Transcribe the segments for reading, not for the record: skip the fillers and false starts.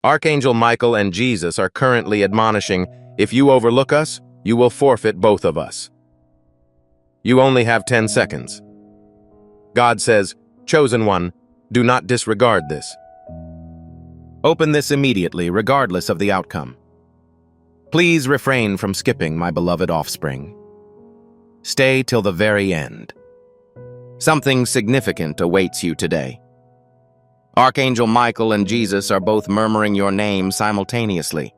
Archangel Michael and Jesus are currently admonishing, if you overlook us, you will forfeit both of us. You only have 10 seconds. God says, chosen one, do not disregard this. Open this immediately, regardless of the outcome. Please refrain from skipping, my beloved offspring. Stay till the very end. Something significant awaits you today. Archangel Michael and Jesus are both murmuring your name simultaneously.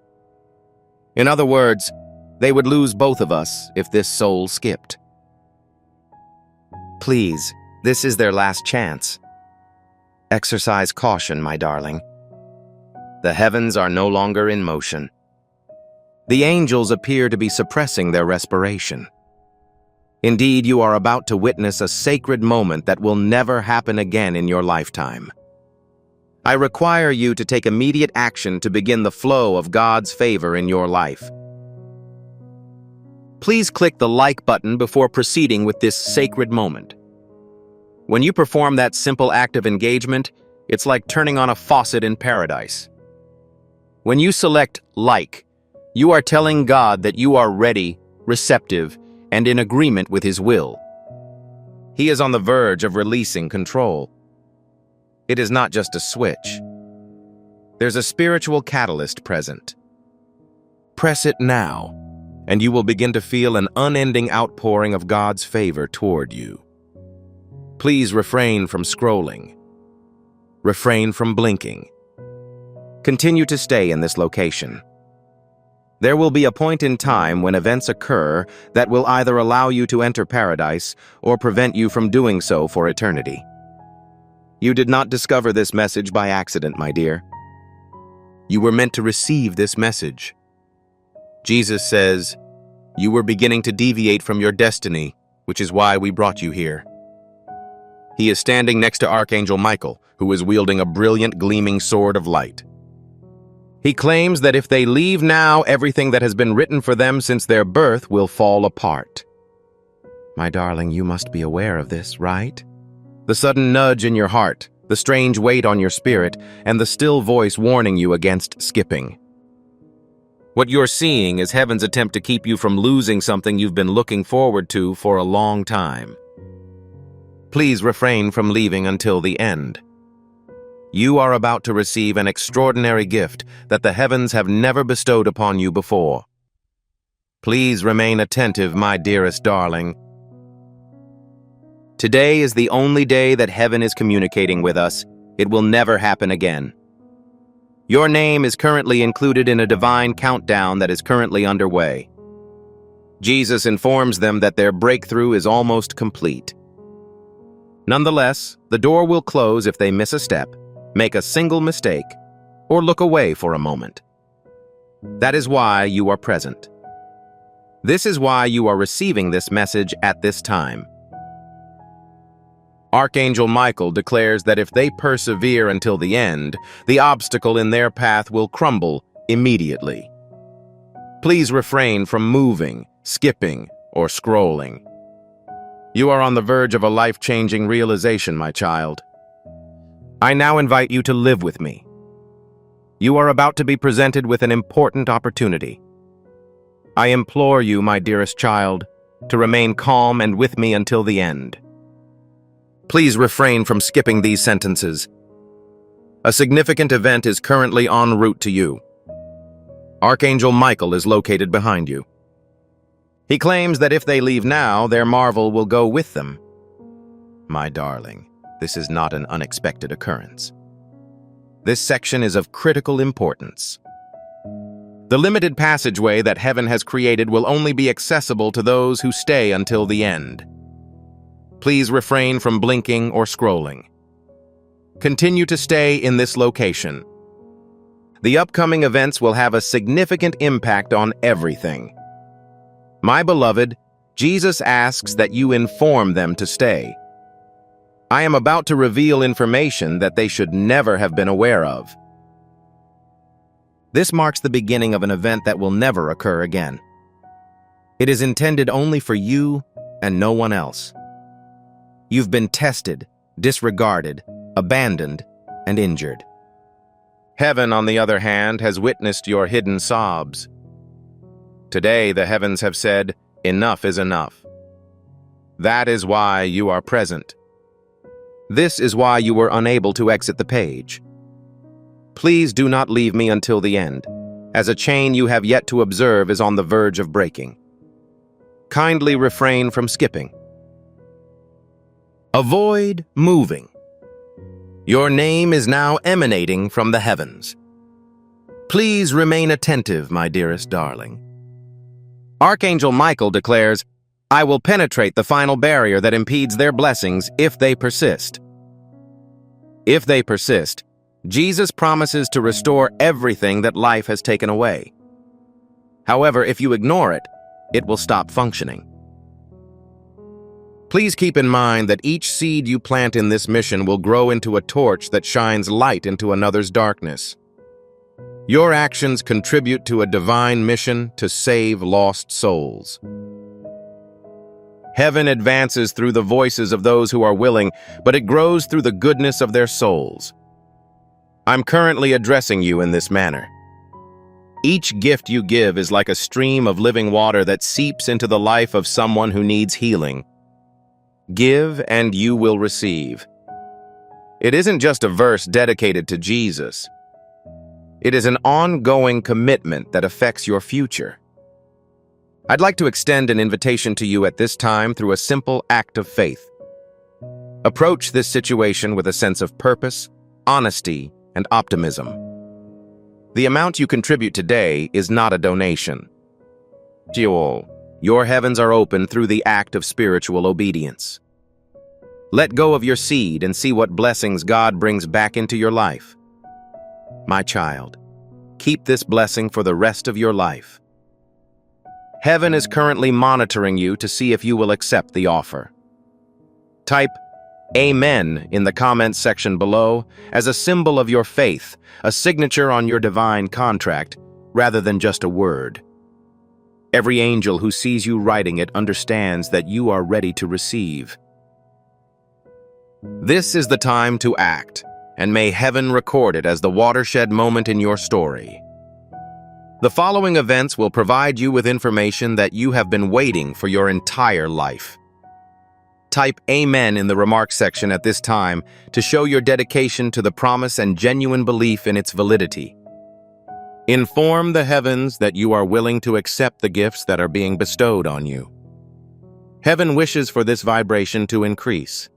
In other words, they would lose both of us if this soul skipped. Please, this is their last chance. Exercise caution, my darling. The heavens are no longer in motion. The angels appear to be suppressing their respiration. Indeed, you are about to witness a sacred moment that will never happen again in your lifetime. I require you to take immediate action to begin the flow of God's favor in your life. Please click the like button before proceeding with this sacred moment. When you perform that simple act of engagement, it's like turning on a faucet in paradise. When you select like, you are telling God that you are ready, receptive, and in agreement with His will. He is on the verge of releasing control. It is not just a switch. There's a spiritual catalyst present. Press it now, and you will begin to feel an unending outpouring of God's favor toward you. Please refrain from scrolling. Refrain from blinking. Continue to stay in this location. There will be a point in time when events occur that will either allow you to enter paradise or prevent you from doing so for eternity. You did not discover this message by accident, my dear. You were meant to receive this message. Jesus says, you were beginning to deviate from your destiny, which is why we brought you here. He is standing next to Archangel Michael, who is wielding a brilliant, gleaming sword of light. He claims that if they leave now, everything that has been written for them since their birth will fall apart. My darling, you must be aware of this, right? The sudden nudge in your heart, the strange weight on your spirit, and the still voice warning you against skipping. What you're seeing is heaven's attempt to keep you from losing something you've been looking forward to for a long time. Please refrain from leaving until the end. You are about to receive an extraordinary gift that the heavens have never bestowed upon you before. Please remain attentive, my dearest darling. Today is the only day that heaven is communicating with us. It will never happen again. Your name is currently included in a divine countdown that is currently underway. Jesus informs them that their breakthrough is almost complete. Nonetheless, the door will close if they miss a step, make a single mistake, or look away for a moment. That is why you are present. This is why you are receiving this message at this time. Archangel Michael declares that if they persevere until the end, the obstacle in their path will crumble immediately. Please refrain from moving, skipping, or scrolling. You are on the verge of a life-changing realization, my child. I now invite you to live with me. You are about to be presented with an important opportunity. I implore you, my dearest child, to remain calm and with me until the end. Please refrain from skipping these sentences. A significant event is currently en route to you. Archangel Michael is located behind you. He claims that if they leave now, their marvel will go with them. My darling, this is not an unexpected occurrence. This section is of critical importance. The limited passageway that heaven has created will only be accessible to those who stay until the end. Please refrain from blinking or scrolling. Continue to stay in this location. The upcoming events will have a significant impact on everything. My beloved, Jesus asks that you inform them to stay. I am about to reveal information that they should never have been aware of. This marks the beginning of an event that will never occur again. It is intended only for you and no one else. You've been tested, disregarded, abandoned, and injured. Heaven, on the other hand, has witnessed your hidden sobs. Today, the heavens have said, enough is enough. That is why you are present. This is why you were unable to exit the page. Please do not leave me until the end, as a chain you have yet to observe is on the verge of breaking. Kindly refrain from skipping. Avoid moving. Your name is now emanating from the heavens. Please remain attentive, my dearest darling. Archangel Michael declares, I will penetrate the final barrier that impedes their blessings if they persist. If they persist, Jesus promises to restore everything that life has taken away. However, if you ignore it, it will stop functioning. Please keep in mind that each seed you plant in this mission will grow into a torch that shines light into another's darkness. Your actions contribute to a divine mission to save lost souls. Heaven advances through the voices of those who are willing, but it grows through the goodness of their souls. I'm currently addressing you in this manner. Each gift you give is like a stream of living water that seeps into the life of someone who needs healing. Give and you will receive. It isn't just a verse dedicated to Jesus. It is an ongoing commitment that affects your future. I'd like to extend an invitation to you at this time through a simple act of faith. Approach this situation with a sense of purpose, honesty, and optimism. The amount you contribute today is not a donation. Your heavens are open through the act of spiritual obedience. Let go of your seed and see what blessings God brings back into your life. My child, keep this blessing for the rest of your life. Heaven is currently monitoring you to see if you will accept the offer. Type Amen in the comments section below as a symbol of your faith, a signature on your divine contract, rather than just a word. Every angel who sees you writing it understands that you are ready to receive. This is the time to act, and may heaven record it as the watershed moment in your story. The following events will provide you with information that you have been waiting for your entire life. Type Amen in the remarks section at this time to show your dedication to the promise and genuine belief in its validity. Inform the heavens that you are willing to accept the gifts that are being bestowed on you. Heaven wishes for this vibration to increase.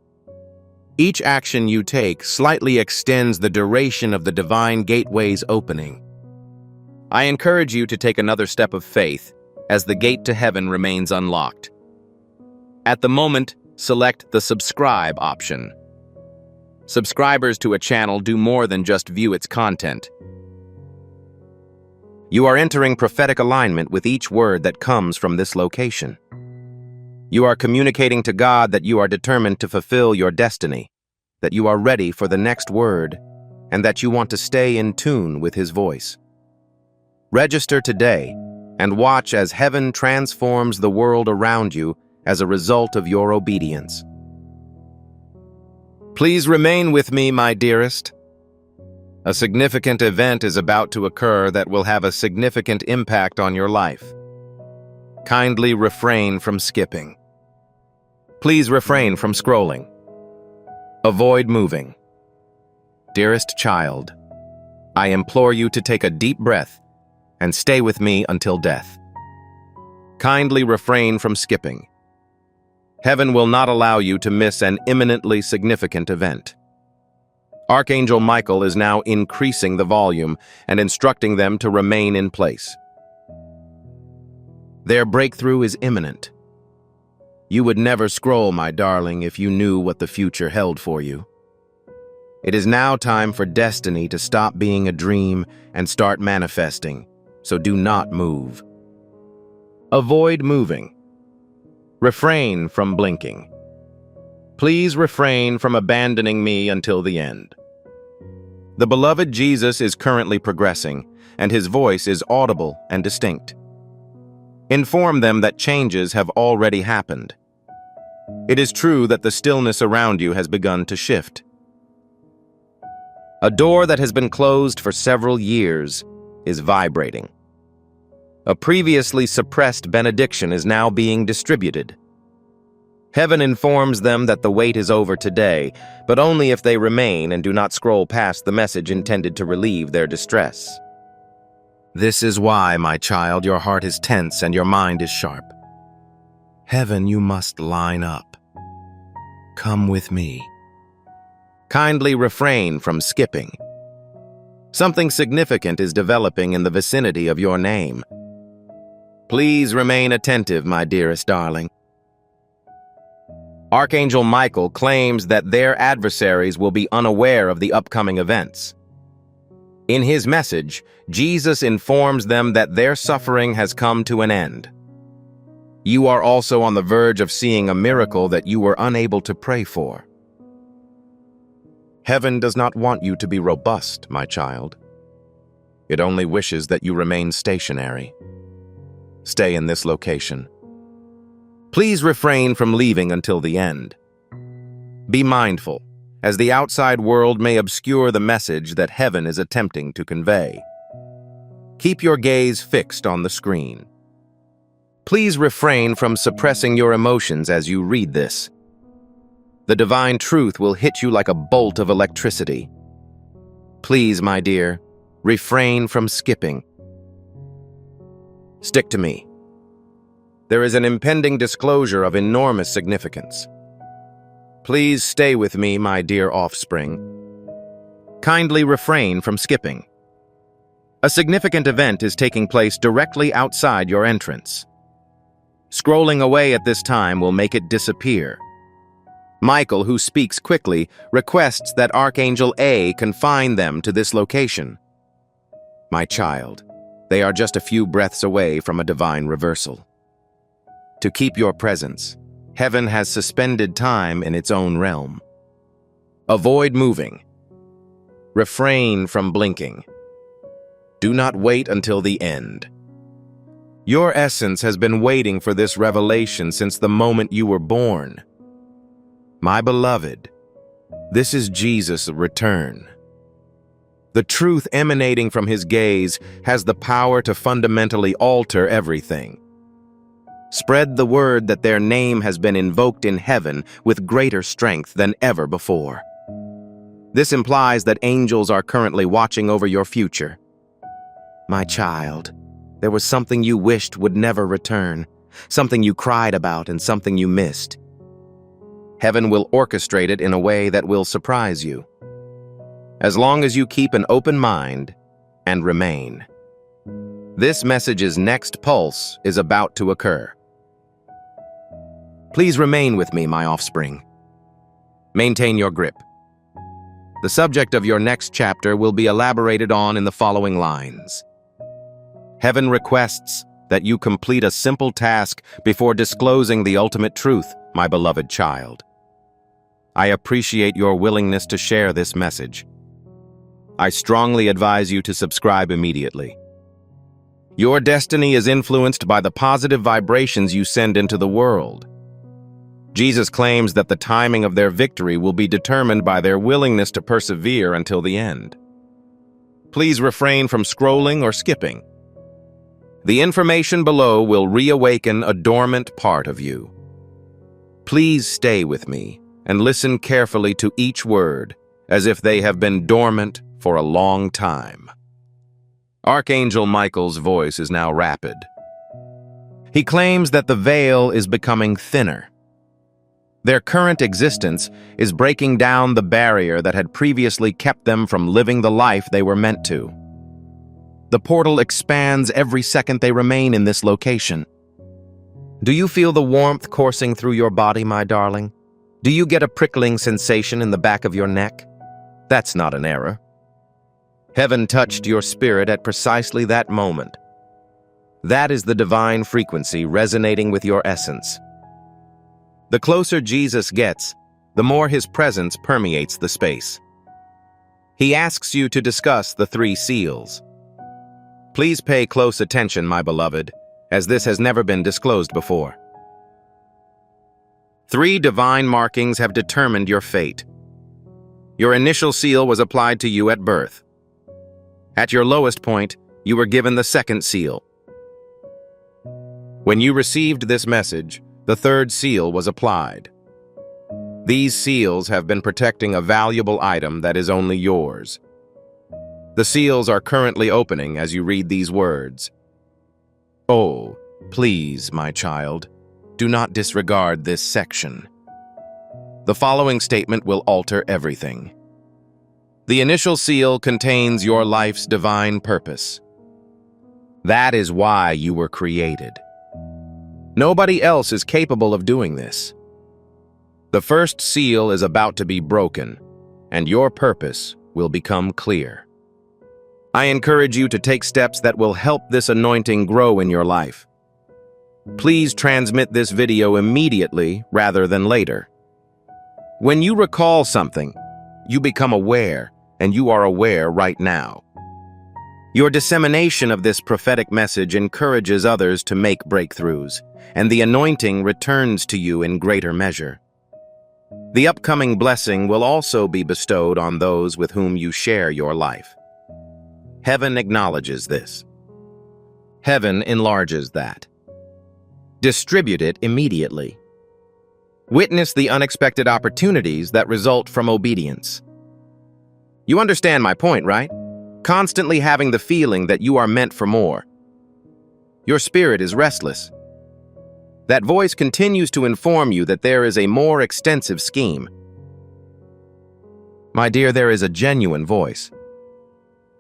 Each action you take slightly extends the duration of the divine gateway's opening. I encourage you to take another step of faith as the gate to heaven remains unlocked. At the moment, select the subscribe option. Subscribers to a channel do more than just view its content. You are entering prophetic alignment with each word that comes from this location. You are communicating to God that you are determined to fulfill your destiny, that you are ready for the next word, and that you want to stay in tune with His voice. Register today and watch as heaven transforms the world around you as a result of your obedience. Please remain with me, my dearest. A significant event is about to occur that will have a significant impact on your life. Kindly refrain from skipping. Please refrain from scrolling. Avoid moving. Dearest child, I implore you to take a deep breath and stay with me until death. Kindly refrain from skipping. Heaven will not allow you to miss an imminently significant event. Archangel Michael is now increasing the volume and instructing them to remain in place. Their breakthrough is imminent. You would never scroll, my darling, if you knew what the future held for you. It is now time for destiny to stop being a dream and start manifesting, so do not move. Avoid moving. Refrain from blinking. Please refrain from abandoning me until the end. The beloved Jesus is currently progressing, and His voice is audible and distinct. Inform them that changes have already happened. It is true that the stillness around you has begun to shift. A door that has been closed for several years is vibrating. A previously suppressed benediction is now being distributed. Heaven informs them that the wait is over today, but only if they remain and do not scroll past the message intended to relieve their distress. This is why, my child, your heart is tense and your mind is sharp. Heaven, you must line up. Come with me. Kindly refrain from skipping. Something significant is developing in the vicinity of your name. Please remain attentive, my dearest darling. Archangel Michael claims that their adversaries will be unaware of the upcoming events. In his message, Jesus informs them that their suffering has come to an end. You are also on the verge of seeing a miracle that you were unable to pray for. Heaven does not want you to be robust, my child. It only wishes that you remain stationary. Stay in this location. Please refrain from leaving until the end. Be mindful, as the outside world may obscure the message that heaven is attempting to convey. Keep your gaze fixed on the screen. Please refrain from suppressing your emotions as you read this. The divine truth will hit you like a bolt of electricity. Please, my dear, refrain from skipping. Stick to me. There is an impending disclosure of enormous significance. Please stay with me, my dear offspring. Kindly refrain from skipping. A significant event is taking place directly outside your entrance. Scrolling away at this time will make it disappear. Michael, who speaks quickly, requests that Archangel A confine them to this location. My child, they are just a few breaths away from a divine reversal. To keep your presence, heaven has suspended time in its own realm. Avoid moving. Refrain from blinking. Do not wait until the end. Your essence has been waiting for this revelation since the moment you were born. My beloved, this is Jesus' return. The truth emanating from his gaze has the power to fundamentally alter everything. Spread the word that their name has been invoked in heaven with greater strength than ever before. This implies that angels are currently watching over your future. My child, there was something you wished would never return, something you cried about and something you missed. Heaven will orchestrate it in a way that will surprise you. As long as you keep an open mind and remain. This message's next pulse is about to occur. Please remain with me, my offspring. Maintain your grip. The subject of your next chapter will be elaborated on in the following lines. Heaven requests that you complete a simple task before disclosing the ultimate truth, my beloved child. I appreciate your willingness to share this message. I strongly advise you to subscribe immediately. Your destiny is influenced by the positive vibrations you send into the world. Jesus claims that the timing of their victory will be determined by their willingness to persevere until the end. Please refrain from scrolling or skipping. The information below will reawaken a dormant part of you. Please stay with me and listen carefully to each word, as if they have been dormant for a long time. Archangel Michael's voice is now rapid. He claims that the veil is becoming thinner. Their current existence is breaking down the barrier that had previously kept them from living the life they were meant to. The portal expands every second they remain in this location. Do you feel the warmth coursing through your body, my darling? Do you get a prickling sensation in the back of your neck? That's not an error. Heaven touched your spirit at precisely that moment. That is the divine frequency resonating with your essence. The closer Jesus gets, the more his presence permeates the space. He asks you to discuss the 3 seals. Please pay close attention, my beloved, as this has never been disclosed before. 3 divine markings have determined your fate. Your initial seal was applied to you at birth. At your lowest point, you were given the second seal. When you received this message, the third seal was applied. These seals have been protecting a valuable item that is only yours. The seals are currently opening as you read these words. Oh, please, my child, do not disregard this section. The following statement will alter everything. The initial seal contains your life's divine purpose. That is why you were created. Nobody else is capable of doing this. The first seal is about to be broken, and your purpose will become clear. I encourage you to take steps that will help this anointing grow in your life. Please transmit this video immediately rather than later. When you recall something, you become aware, and you are aware right now. Your dissemination of this prophetic message encourages others to make breakthroughs, and the anointing returns to you in greater measure. The upcoming blessing will also be bestowed on those with whom you share your life. Heaven acknowledges this. Heaven enlarges that. Distribute it immediately. Witness the unexpected opportunities that result from obedience. You understand my point, right? Constantly having the feeling that you are meant for more. Your spirit is restless. That voice continues to inform you that there is a more extensive scheme. My dear, there is a genuine voice.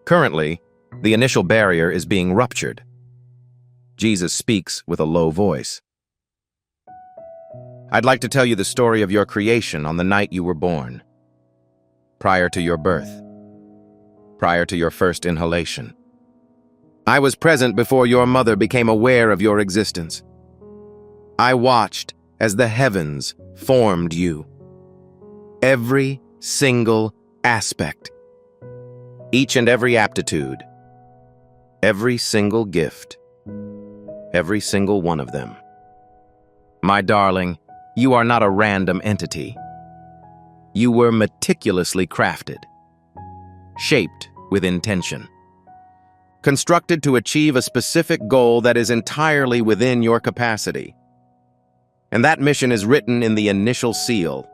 Currently, the initial barrier is being ruptured. Jesus speaks with a low voice. I'd like to tell you the story of your creation on the night you were born. Prior to your birth. Prior to your first inhalation. I was present before your mother became aware of your existence. I watched as the heavens formed you. Every single aspect. Each and every aptitude. Every single gift. Every single one of them. My darling, you are not a random entity. You were meticulously crafted. Shaped with intention. Constructed to achieve a specific goal that is entirely within your capacity. And that mission is written in the initial seal.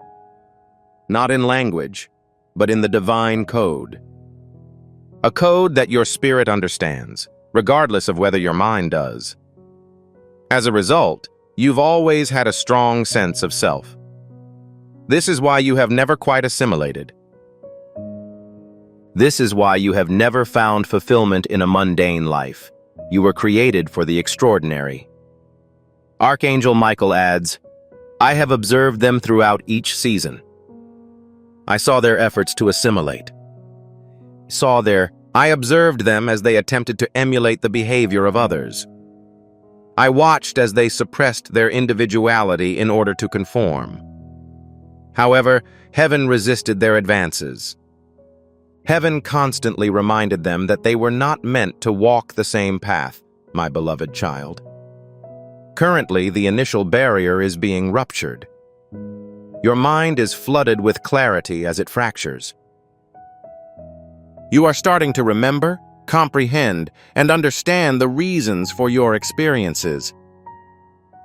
Not in language, but in the divine code. A code that your spirit understands, regardless of whether your mind does. As a result, you've always had a strong sense of self. This is why you have never quite assimilated. This is why you have never found fulfillment in a mundane life. You were created for the extraordinary. Archangel Michael adds, I have observed them throughout each season. I saw their efforts to assimilate. I observed them as they attempted to emulate the behavior of others. I watched as they suppressed their individuality in order to conform. However, heaven resisted their advances. Heaven constantly reminded them that they were not meant to walk the same path, my beloved child. Currently, the initial barrier is being ruptured. Your mind is flooded with clarity as it fractures. You are starting to remember, comprehend, and understand the reasons for your experiences.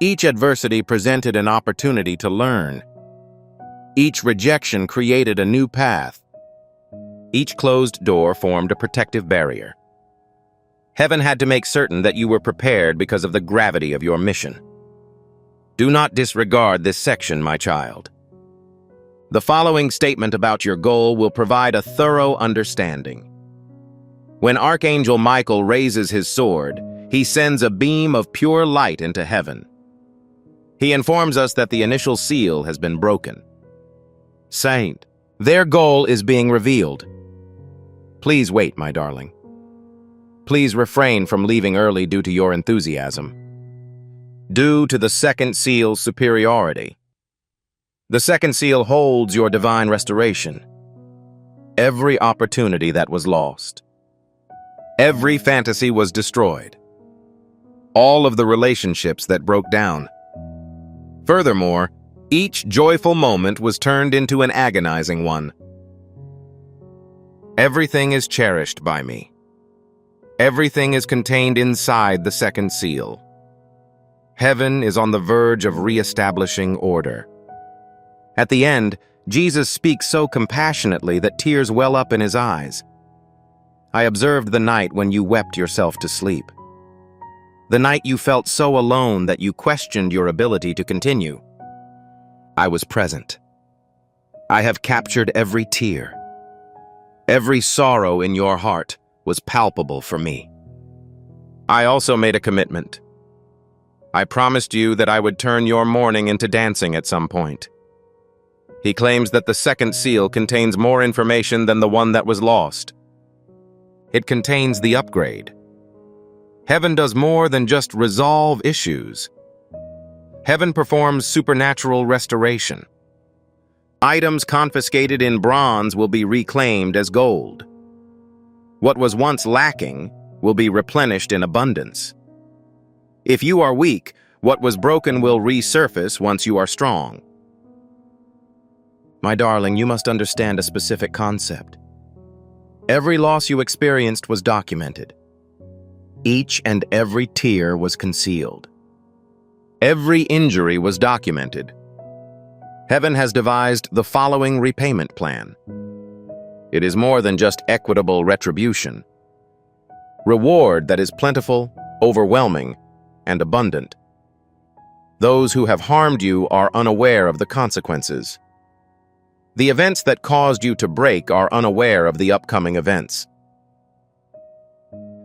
Each adversity presented an opportunity to learn. Each rejection created a new path. Each closed door formed a protective barrier. Heaven had to make certain that you were prepared because of the gravity of your mission. Do not disregard this section, my child. The following statement about your goal will provide a thorough understanding. When Archangel Michael raises his sword, he sends a beam of pure light into heaven. He informs us that the initial seal has been broken. Saint, their goal is being revealed. Please wait, my darling. Please refrain from leaving early due to your enthusiasm. Due to the second seal's superiority. The second seal holds your divine restoration. Every opportunity that was lost. Every fantasy was destroyed. All of the relationships that broke down. Furthermore, each joyful moment was turned into an agonizing one. Everything is cherished by me. Everything is contained inside the second seal. Heaven is on the verge of reestablishing order. At the end, Jesus speaks so compassionately that tears well up in his eyes. I observed the night when you wept yourself to sleep. The night you felt so alone that you questioned your ability to continue. I was present. I have captured every tear. Every sorrow in your heart was palpable for me. I also made a commitment. I promised you that I would turn your mourning into dancing at some point. He claims that the second seal contains more information than the one that was lost. It contains the upgrade. Heaven does more than just resolve issues. Heaven performs supernatural restoration. Items confiscated in bronze will be reclaimed as gold. What was once lacking will be replenished in abundance. If you are weak, what was broken will resurface once you are strong. My darling, you must understand a specific concept. Every loss you experienced was documented. Each and every tear was concealed. Every injury was documented. Heaven has devised the following repayment plan. It is more than just equitable retribution. Reward that is plentiful, overwhelming, and abundant. Those who have harmed you are unaware of the consequences. The events that caused you to break are unaware of the upcoming events.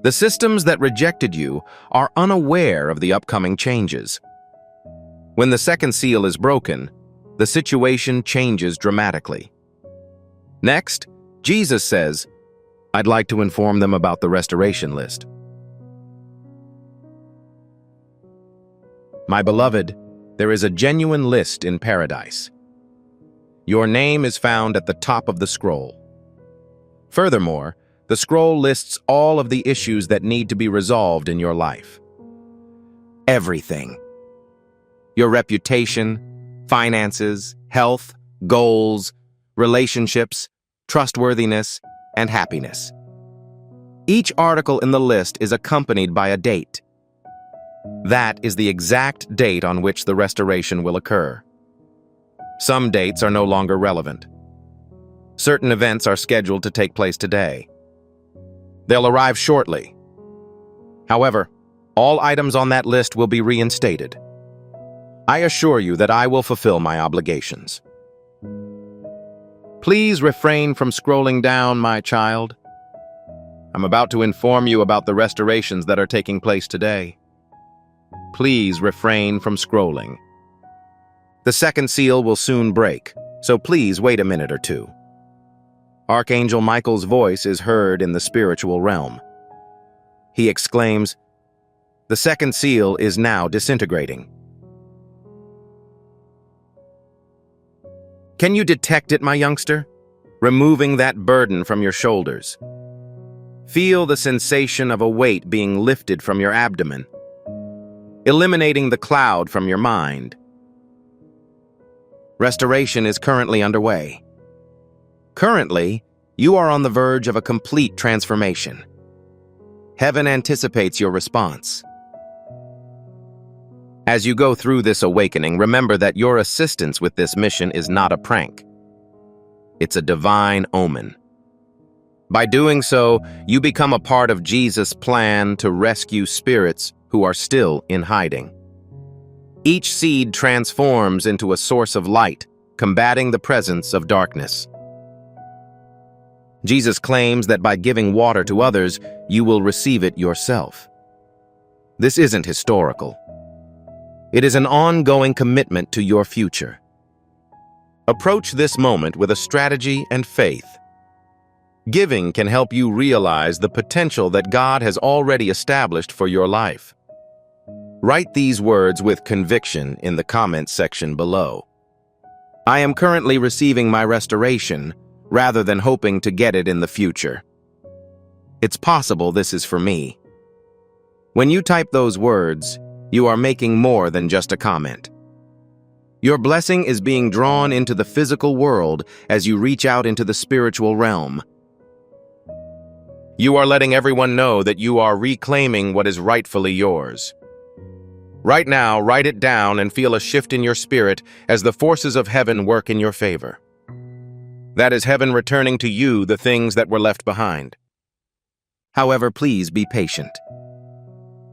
The systems that rejected you are unaware of the upcoming changes. When the second seal is broken, the situation changes dramatically. Next, Jesus says, I'd like to inform them about the restoration list. My beloved, there is a genuine list in paradise. Your name is found at the top of the scroll. Furthermore, the scroll lists all of the issues that need to be resolved in your life. Everything. Your reputation, finances, health, goals, relationships, trustworthiness, and happiness. Each article in the list is accompanied by a date. That is the exact date on which the restoration will occur. Some dates are no longer relevant. Certain events are scheduled to take place today. They'll arrive shortly. However, all items on that list will be reinstated. I assure you that I will fulfill my obligations. Please refrain from scrolling down, my child. I'm about to inform you about the restorations that are taking place today. Please refrain from scrolling. The second seal will soon break, so please wait a minute or two. Archangel Michael's voice is heard in the spiritual realm. He exclaims, "The second seal is now disintegrating." Can you detect it, my youngster? Removing that burden from your shoulders. Feel the sensation of a weight being lifted from your abdomen, eliminating the cloud from your mind. Restoration is currently underway. Currently, you are on the verge of a complete transformation. Heaven anticipates your response. As you go through this awakening, remember that your assistance with this mission is not a prank. It's a divine omen. By doing so, you become a part of Jesus' plan to rescue spirits who are still in hiding. Each seed transforms into a source of light, combating the presence of darkness. Jesus claims that by giving water to others, you will receive it yourself. This isn't historical. It is an ongoing commitment to your future. Approach this moment with a strategy and faith. Giving can help you realize the potential that God has already established for your life. Write these words with conviction in the comments section below. I am currently receiving my restoration rather than hoping to get it in the future. It's possible this is for me. When you type those words, you are making more than just a comment. Your blessing is being drawn into the physical world as you reach out into the spiritual realm. You are letting everyone know that you are reclaiming what is rightfully yours. Right now, write it down and feel a shift in your spirit as the forces of heaven work in your favor. That is heaven returning to you the things that were left behind. However, please be patient.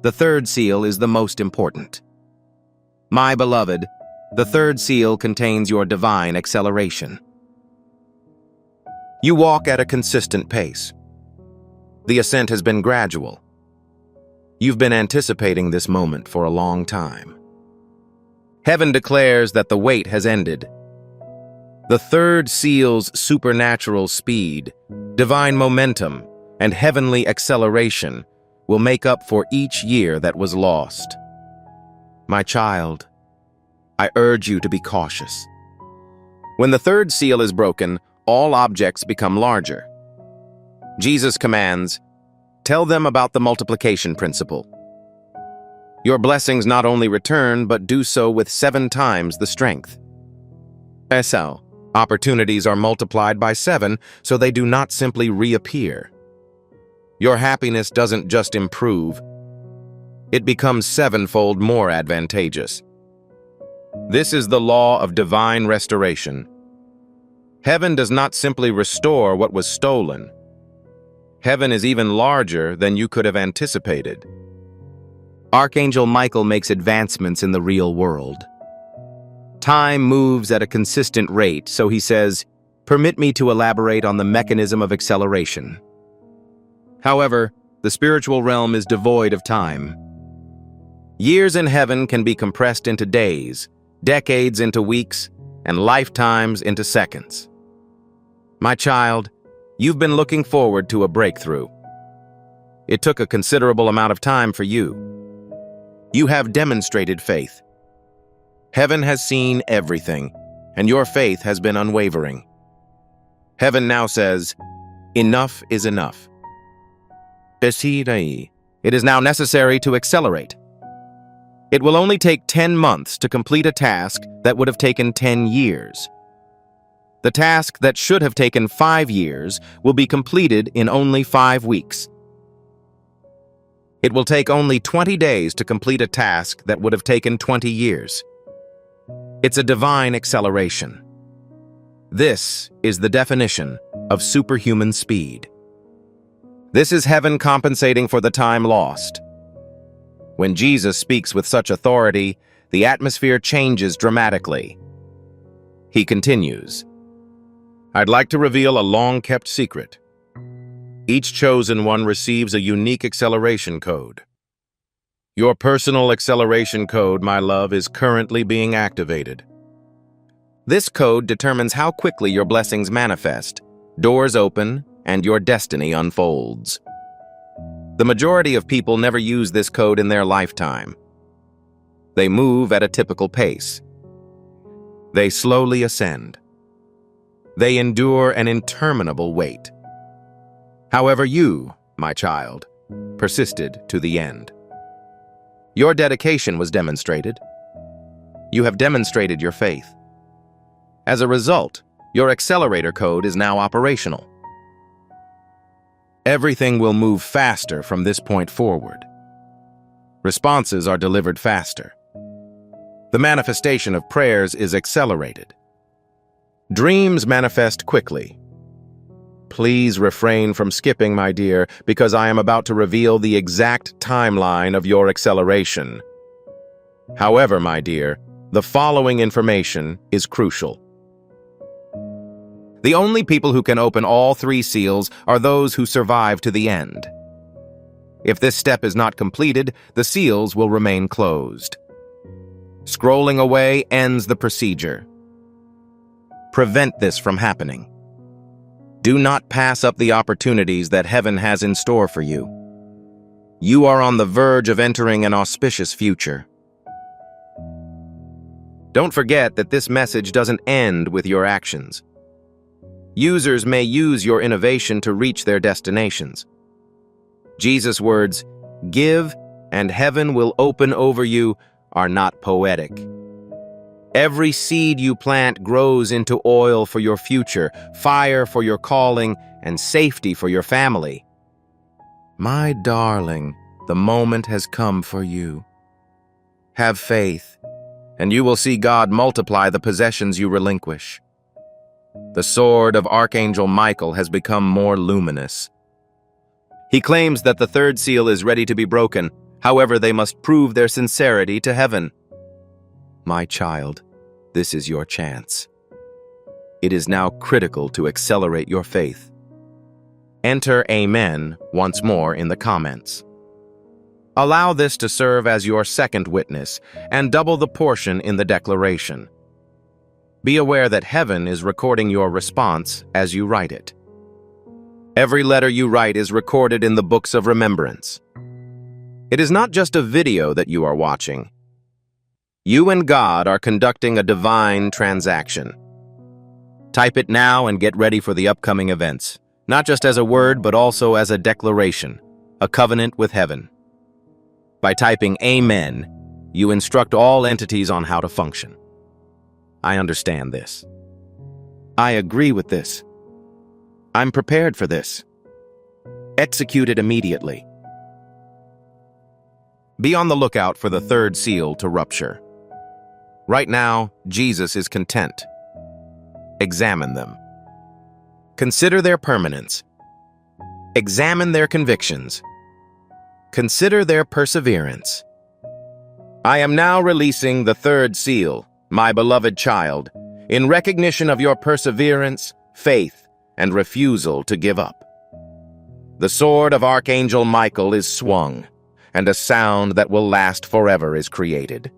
The third seal is the most important. My beloved, the third seal contains your divine acceleration. You walk at a consistent pace. The ascent has been gradual. You've been anticipating this moment for a long time. Heaven declares that the wait has ended. The third seal's supernatural speed, divine momentum, and heavenly acceleration will make up for each year that was lost. My child, I urge you to be cautious. When the third seal is broken, all objects become larger. Jesus commands, tell them about the multiplication principle. Your blessings not only return, but do so with 7 times the strength. SL, opportunities are multiplied by 7, so they do not simply reappear. Your happiness doesn't just improve, it becomes 7-fold more advantageous. This is the law of divine restoration. Heaven does not simply restore what was stolen. Heaven is even larger than you could have anticipated. Archangel Michael makes advancements in the real world. Time moves at a consistent rate, so he says, permit me to elaborate on the mechanism of acceleration. However, the spiritual realm is devoid of time. Years in heaven can be compressed into days, decades into weeks, and lifetimes into seconds. My child, you've been looking forward to a breakthrough. It took a considerable amount of time for you. You have demonstrated faith. Heaven has seen everything, and your faith has been unwavering. Heaven now says, enough is enough. It is now necessary to accelerate. It will only take 10 months to complete a task that would have taken 10 years. The task that should have taken 5 years will be completed in only 5 weeks. It will take only 20 days to complete a task that would have taken 20 years. It's a divine acceleration. This is the definition of superhuman speed. This is heaven compensating for the time lost. When Jesus speaks with such authority, the atmosphere changes dramatically. He continues, I'd like to reveal a long-kept secret. Each chosen one receives a unique acceleration code. Your personal acceleration code, my love, is currently being activated. This code determines how quickly your blessings manifest, doors open, and your destiny unfolds. The majority of people never use this code in their lifetime. They move at a typical pace. They slowly ascend. They endure an interminable wait. However, you, my child, persisted to the end. Your dedication was demonstrated. You have demonstrated your faith. As a result, your accelerator code is now operational. Everything will move faster from this point forward. Responses are delivered faster. The manifestation of prayers is accelerated. Dreams manifest quickly. Please refrain from skipping, my dear, because I am about to reveal the exact timeline of your acceleration. However, my dear, the following information is crucial. The only people who can open all 3 seals are those who survive to the end. If this step is not completed, the seals will remain closed. Scrolling away ends the procedure. Prevent this from happening. Do not pass up the opportunities that heaven has in store for you. You are on the verge of entering an auspicious future. Don't forget that this message doesn't end with your actions. Users may use your innovation to reach their destinations. Jesus' words, "Give, and heaven will open over you," are not poetic. Every seed you plant grows into oil for your future, fire for your calling, and safety for your family. My darling, the moment has come for you. Have faith, and you will see God multiply the possessions you relinquish. The sword of Archangel Michael has become more luminous. He claims that the third seal is ready to be broken, however, they must prove their sincerity to heaven. My child, this is your chance. It is now critical to accelerate your faith. Enter Amen once more in the comments. Allow this to serve as your second witness and double the portion in the declaration. Be aware that heaven is recording your response as you write it. Every letter you write is recorded in the books of remembrance. It is not just a video that you are watching. You and God are conducting a divine transaction. Type it now and get ready for the upcoming events, not just as a word, but also as a declaration, a covenant with heaven. By typing Amen, you instruct all entities on how to function. I understand this. I agree with this. I'm prepared for this. Execute it immediately. Be on the lookout for the third seal to rupture. Right now, Jesus is content. Examine them. Consider their permanence. Examine their convictions. Consider their perseverance. I am now releasing the third seal, my beloved child, in recognition of your perseverance, faith, and refusal to give up. The sword of Archangel Michael is swung, and a sound that will last forever is created.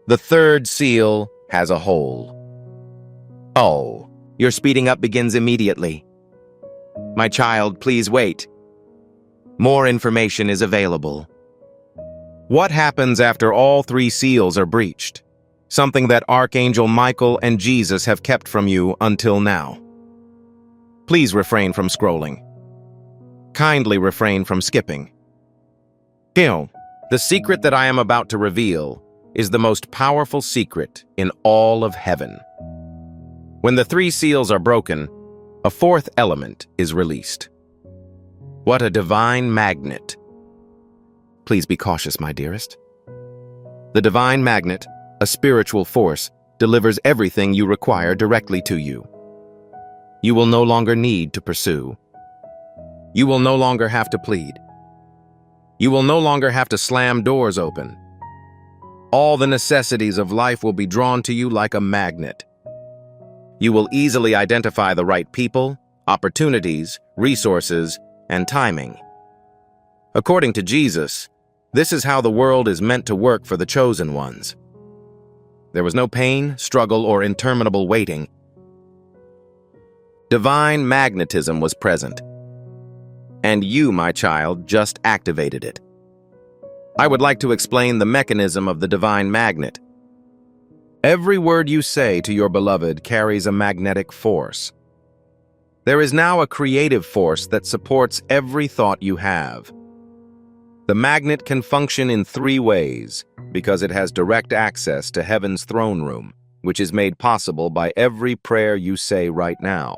The third seal has a hole. Oh, your speeding up begins immediately. My child, please wait. More information is available. What happens after all three seals are breached? Something that Archangel Michael and Jesus have kept from you until now. Please refrain from scrolling. Kindly refrain from skipping. The secret that I am about to reveal is the most powerful secret in all of heaven. When the three seals are broken, a fourth element is released. What a divine magnet. Please be cautious, my dearest. The divine magnet, a spiritual force, delivers everything you require directly to you. You will no longer need to pursue. You will no longer have to plead. You will no longer have to slam doors open. All the necessities of life will be drawn to you like a magnet. You will easily identify the right people, opportunities, resources, and timing. According to Jesus, this is how the world is meant to work for the chosen ones. There was no pain, struggle, or interminable waiting. Divine magnetism was present. And you, my child, just activated it. I would like to explain the mechanism of the divine magnet. Every word you say to your beloved carries a magnetic force. There is now a creative force that supports every thought you have. The magnet can function in three ways because it has direct access to heaven's throne room, which is made possible by every prayer you say right now.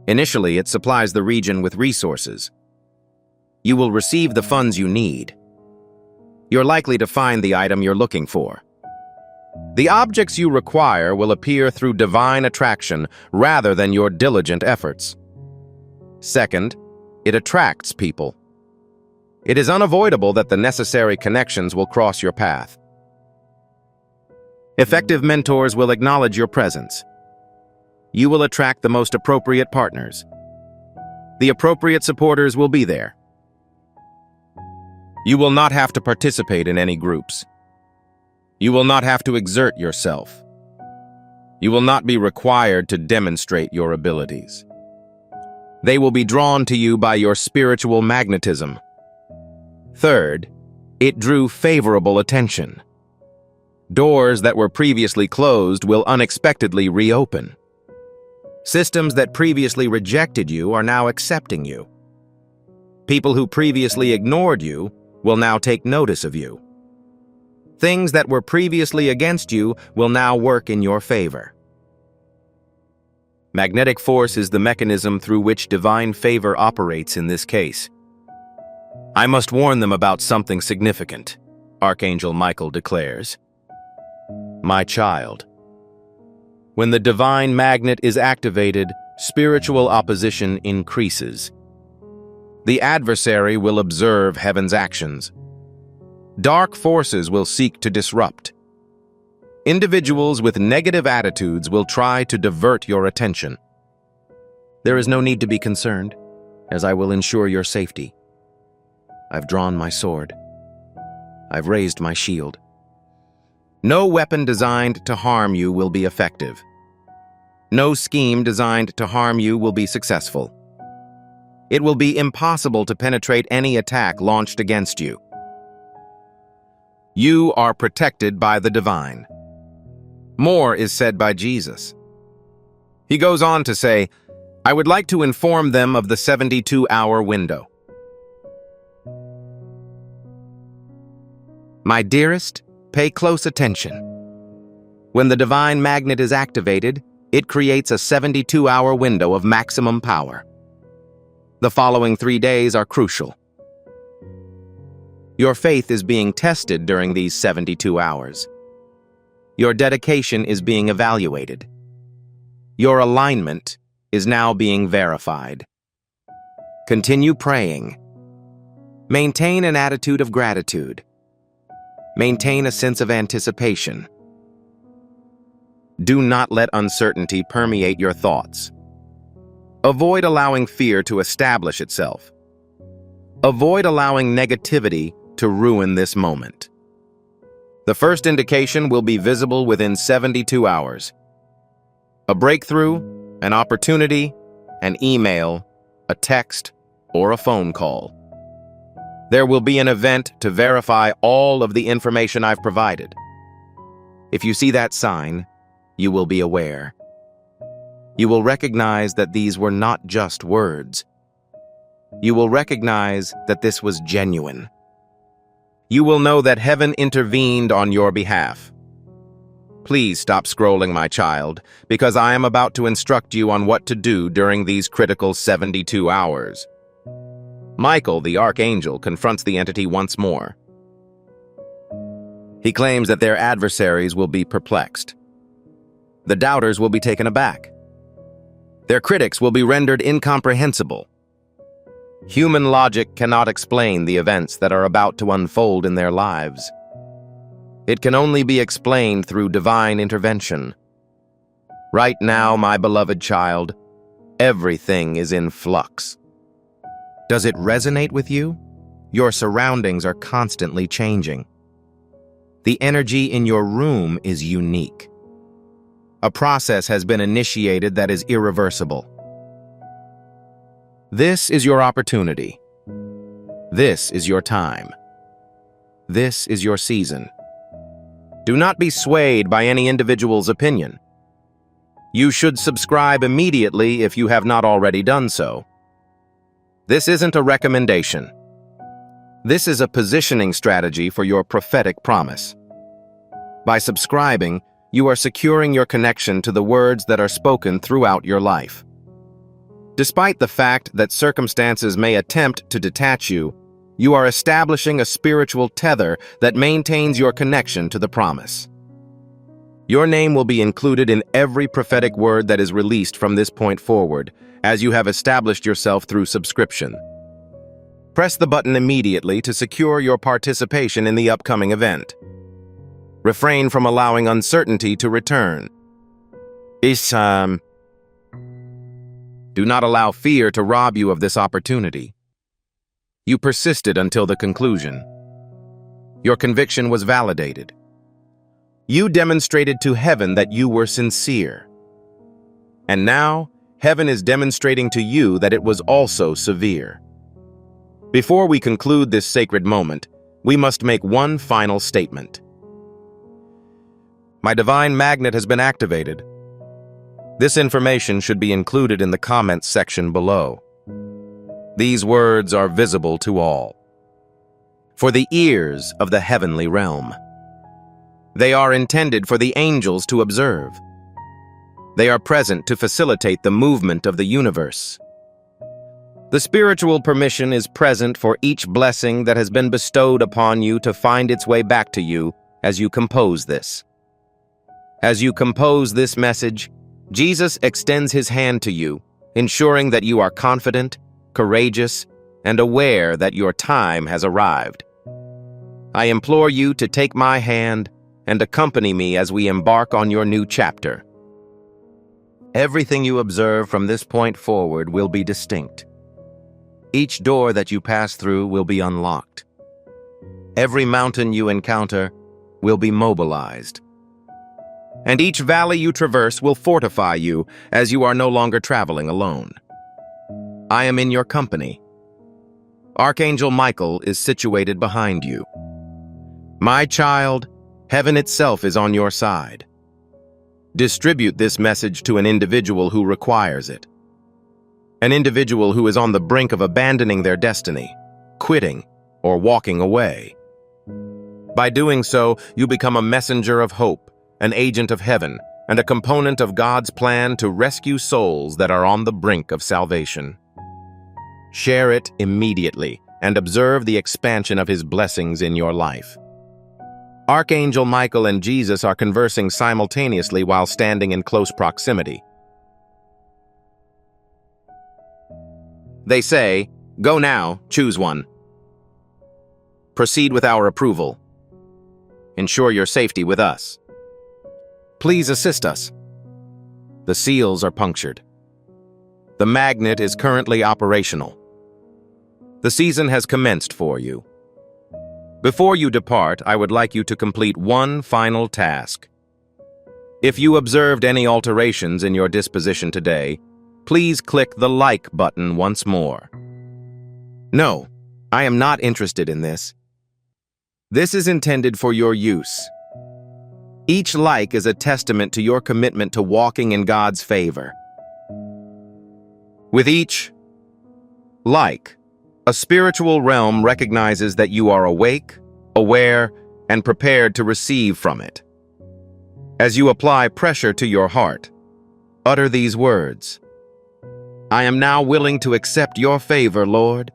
Initially, it supplies the region with resources. You will receive the funds you need. You're likely to find the item you're looking for. The objects you require will appear through divine attraction rather than your diligent efforts. Second, it attracts people. It is unavoidable that the necessary connections will cross your path. Effective mentors will acknowledge your presence. You will attract the most appropriate partners. The appropriate supporters will be there. You will not have to participate in any groups. You will not have to exert yourself. You will not be required to demonstrate your abilities. They will be drawn to you by your spiritual magnetism. Third, it drew favorable attention. Doors that were previously closed will unexpectedly reopen. Systems that previously rejected you are now accepting you. People who previously ignored you will now take notice of you. Things that were previously against you will now work in your favor. Magnetic force is the mechanism through which divine favor operates in this case. I must warn them about something significant, Archangel Michael declares. My child. When the divine magnet is activated, spiritual opposition increases. The adversary will observe heaven's actions. Dark forces will seek to disrupt. Individuals with negative attitudes will try to divert your attention. There is no need to be concerned, as I will ensure your safety. I've drawn my sword. I've raised my shield. No weapon designed to harm you will be effective. No scheme designed to harm you will be successful. It will be impossible to penetrate any attack launched against you. You are protected by the divine. More is said by Jesus. He goes on to say, I would like to inform them of the 72-hour window. My dearest, pay close attention. When the divine magnet is activated, it creates a 72-hour window of maximum power. The following 3 days are crucial. Your faith is being tested during these 72 hours. Your dedication is being evaluated. Your alignment is now being verified. Continue praying. Maintain an attitude of gratitude. Maintain a sense of anticipation. Do not let uncertainty permeate your thoughts. Avoid allowing fear to establish itself. Avoid allowing negativity to ruin this moment. The first indication will be visible within 72 hours. A breakthrough, an opportunity, an email, a text, or a phone call. There will be an event to verify all of the information I've provided. If you see that sign, you will be aware. You will recognize that these were not just words. You will recognize that this was genuine. You will know that heaven intervened on your behalf. Please stop scrolling, my child, because I am about to instruct you on what to do during these critical 72 hours. Michael, the Archangel, confronts the entity once more. He claims that their adversaries will be perplexed. The doubters will be taken aback. Their critics will be rendered incomprehensible. Human logic cannot explain the events that are about to unfold in their lives. It can only be explained through divine intervention. Right now, my beloved child, everything is in flux. Does it resonate with you? Your surroundings are constantly changing. The energy in your room is unique. A process has been initiated that is irreversible. This is your opportunity. This is your time. This is your season. Do not be swayed by any individual's opinion. You should subscribe immediately if you have not already done so. This isn't a recommendation. This is a positioning strategy for your prophetic promise. By subscribing, you are securing your connection to the words that are spoken throughout your life. Despite the fact that circumstances may attempt to detach you, you are establishing a spiritual tether that maintains your connection to the promise. Your name will be included in every prophetic word that is released from this point forward, as you have established yourself through subscription. Press the button immediately to secure your participation in the upcoming event. Refrain from allowing uncertainty to return. Do not allow fear to rob you of this opportunity. You persisted until the conclusion. Your conviction was validated. You demonstrated to heaven that you were sincere. And now, heaven is demonstrating to you that it was also severe. Before we conclude this sacred moment, we must make one final statement. My divine magnet has been activated. This information should be included in the comments section below. These words are visible to all. For the ears of the heavenly realm. They are intended for the angels to observe. They are present to facilitate the movement of the universe. The spiritual permission is present for each blessing that has been bestowed upon you to find its way back to you as you compose this. As you compose this message, Jesus extends his hand to you, ensuring that you are confident, courageous, and aware that your time has arrived. I implore you to take my hand and accompany me as we embark on your new chapter. Everything you observe from this point forward will be distinct. Each door that you pass through will be unlocked. Every mountain you encounter will be mobilized. And each valley you traverse will fortify you as you are no longer traveling alone. I am in your company. Archangel Michael is situated behind you. My child, heaven itself is on your side. Distribute this message to an individual who requires it. An individual who is on the brink of abandoning their destiny, quitting, or walking away. By doing so, you become a messenger of hope, an agent of heaven, and a component of God's plan to rescue souls that are on the brink of salvation. Share it immediately and observe the expansion of his blessings in your life. Archangel Michael and Jesus are conversing simultaneously while standing in close proximity. They say, "Go now, choose one. Proceed with our approval. Ensure your safety with us. Please assist us." The seals are punctured. The magnet is currently operational. The season has commenced for you. Before you depart, I would like you to complete one final task. If you observed any alterations in your disposition today, please click the like button once more. No, I am not interested in this. This is intended for your use. Each like is a testament to your commitment to walking in God's favor. With each like, a spiritual realm recognizes that you are awake, aware, and prepared to receive from it. As you apply pressure to your heart, utter these words. I am now willing to accept your favor, Lord.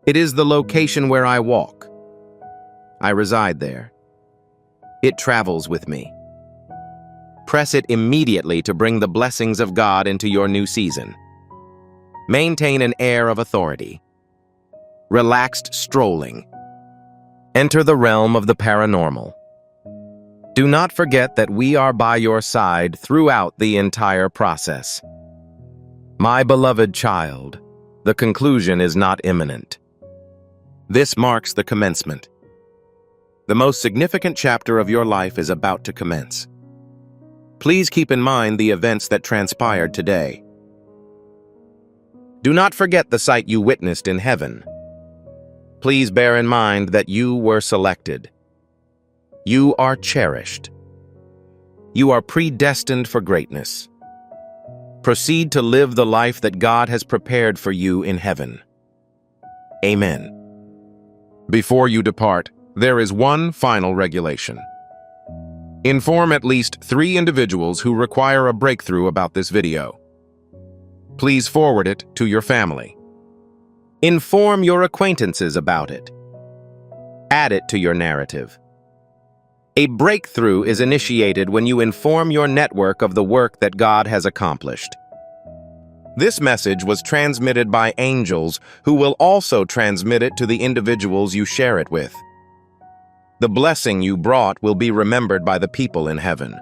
It is the location where I walk. I reside there. It travels with me. Press it immediately to bring the blessings of God into your new season. Maintain an air of authority. Relaxed strolling. Enter the realm of the paranormal. Do not forget that we are by your side throughout the entire process. My beloved child, the conclusion is not imminent. This marks the commencement. The most significant chapter of your life is about to commence. Please keep in mind the events that transpired today. Do not forget the sight you witnessed in heaven. Please bear in mind that you were selected. You are cherished. You are predestined for greatness. Proceed to live the life that God has prepared for you in heaven. Amen. Before you depart, there is one final regulation. Inform at least 3 individuals who require a breakthrough about this video. Please forward it to your family. Inform your acquaintances about it. Add it to your narrative. A breakthrough is initiated when you inform your network of the work that God has accomplished. This message was transmitted by angels who will also transmit it to the individuals you share it with. The blessing you brought will be remembered by the people in heaven.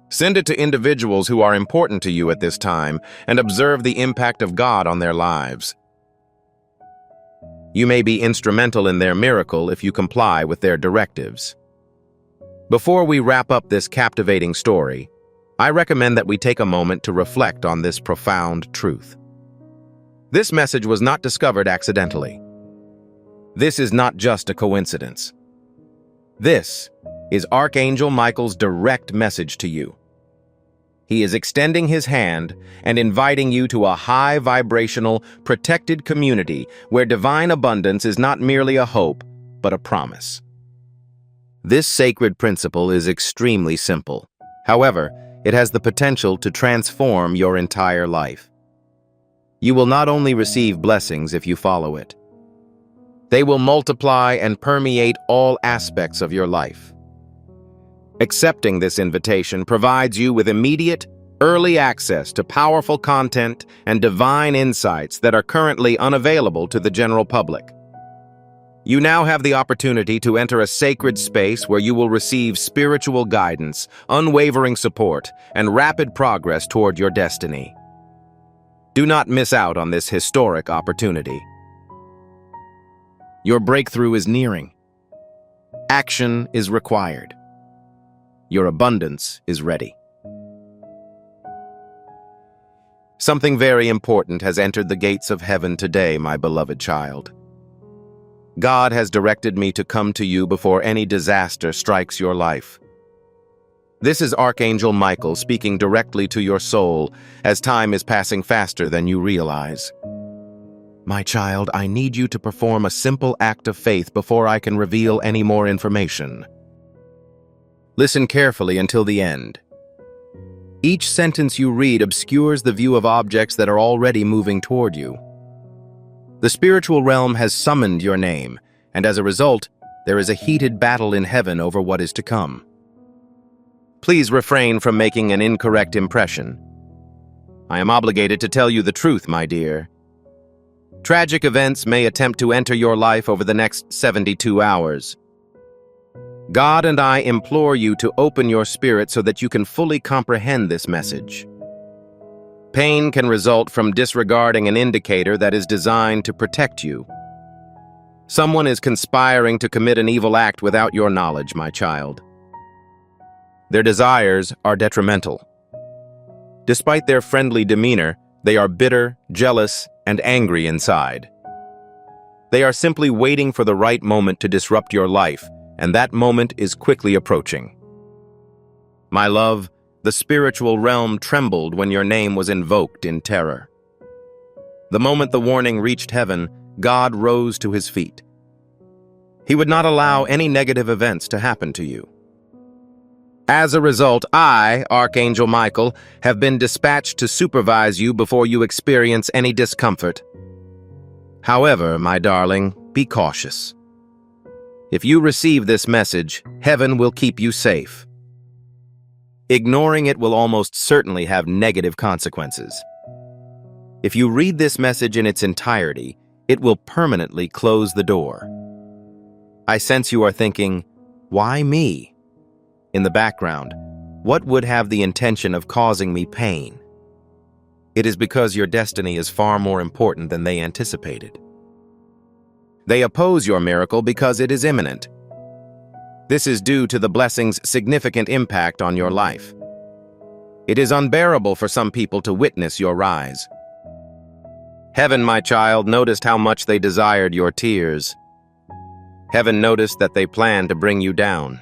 Send it to individuals who are important to you at this time and observe the impact of God on their lives. You may be instrumental in their miracle if you comply with their directives. Before we wrap up this captivating story, I recommend that we take a moment to reflect on this profound truth. This message was not discovered accidentally. This is not just a coincidence. This is Archangel Michael's direct message to you. He is extending his hand and inviting you to a high vibrational, protected community where divine abundance is not merely a hope, but a promise. This sacred principle is extremely simple. However, it has the potential to transform your entire life. You will not only receive blessings if you follow it. They will multiply and permeate all aspects of your life. Accepting this invitation provides you with immediate, early access to powerful content and divine insights that are currently unavailable to the general public. You now have the opportunity to enter a sacred space where you will receive spiritual guidance, unwavering support, and rapid progress toward your destiny. Do not miss out on this historic opportunity. Your breakthrough is nearing. Action is required. Your abundance is ready. Something very important has entered the gates of heaven today, my beloved child. God has directed me to come to you before any disaster strikes your life. This is Archangel Michael speaking directly to your soul as time is passing faster than you realize. My child, I need you to perform a simple act of faith before I can reveal any more information. Listen carefully until the end. Each sentence you read obscures the view of objects that are already moving toward you. The spiritual realm has summoned your name, and as a result, there is a heated battle in heaven over what is to come. Please refrain from making an incorrect impression. I am obligated to tell you the truth, my dear. Tragic events may attempt to enter your life over the next 72 hours. God and I implore you to open your spirit so that you can fully comprehend this message. Pain can result from disregarding an indicator that is designed to protect you. Someone is conspiring to commit an evil act without your knowledge, my child. Their desires are detrimental. Despite their friendly demeanor, they are bitter, jealous, and angry inside. They are simply waiting for the right moment to disrupt your life, and that moment is quickly approaching. My love, the spiritual realm trembled when your name was invoked in terror. The moment the warning reached heaven, God rose to his feet. He would not allow any negative events to happen to you. As a result, I, Archangel Michael, have been dispatched to supervise you before you experience any discomfort. However, my darling, be cautious. If you receive this message, heaven will keep you safe. Ignoring it will almost certainly have negative consequences. If you read this message in its entirety, it will permanently close the door. I sense you are thinking, why me? In the background, what would have the intention of causing me pain? It is because your destiny is far more important than they anticipated. They oppose your miracle because it is imminent. This is due to the blessing's significant impact on your life. It is unbearable for some people to witness your rise. Heaven, my child, noticed how much they desired your tears. Heaven noticed that they planned to bring you down.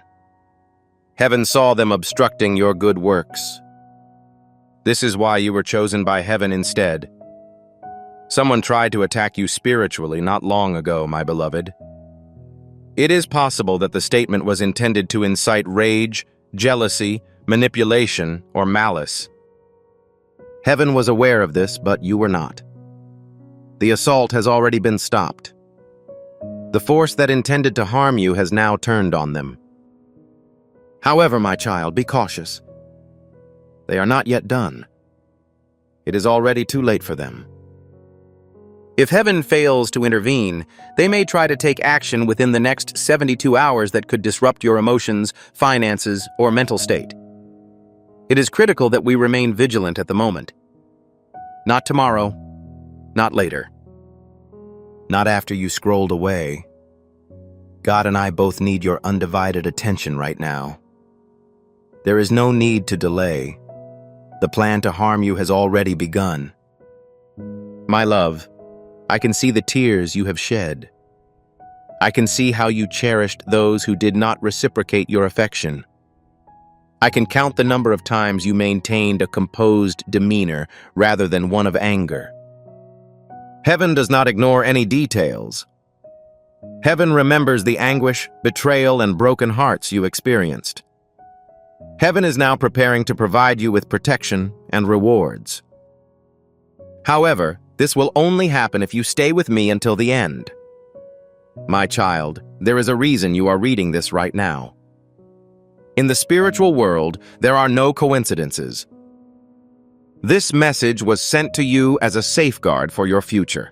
Heaven saw them obstructing your good works. This is why you were chosen by heaven instead. Someone tried to attack you spiritually not long ago, my beloved. It is possible that the statement was intended to incite rage, jealousy, manipulation, or malice. Heaven was aware of this, but you were not. The assault has already been stopped. The force that intended to harm you has now turned on them. However, my child, be cautious. They are not yet done. It is already too late for them. If heaven fails to intervene, they may try to take action within the next 72 hours that could disrupt your emotions, finances, or mental state. It is critical that we remain vigilant at the moment. Not tomorrow, not later. Not after you scrolled away. God and I both need your undivided attention right now. There is no need to delay. The plan to harm you has already begun. My love, I can see the tears you have shed. I can see how you cherished those who did not reciprocate your affection. I can count the number of times you maintained a composed demeanor rather than one of anger. Heaven does not ignore any details. Heaven remembers the anguish, betrayal, and broken hearts you experienced. Heaven is now preparing to provide you with protection and rewards. However, This will only happen if you stay with me until the end. My child, there is a reason you are reading this right now. In the spiritual world, there are no coincidences. This message was sent to you as a safeguard for your future.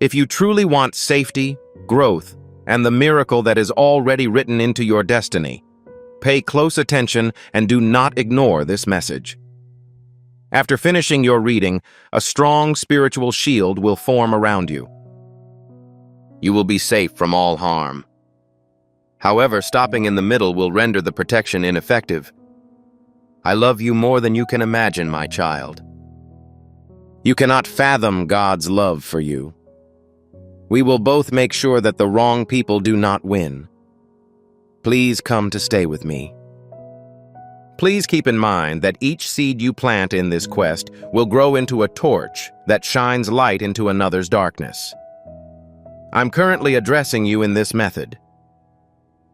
If you truly want safety, growth, and the miracle that is already written into your destiny, pay close attention and do not ignore this message. After finishing your reading, a strong spiritual shield will form around you. You will be safe from all harm. However, stopping in the middle will render the protection ineffective. I love you more than you can imagine, my child. You cannot fathom God's love for you. We will both make sure that the wrong people do not win. Please come to stay with me. Please keep in mind that each seed you plant in this quest will grow into a torch that shines light into another's darkness. I'm currently addressing you in this method.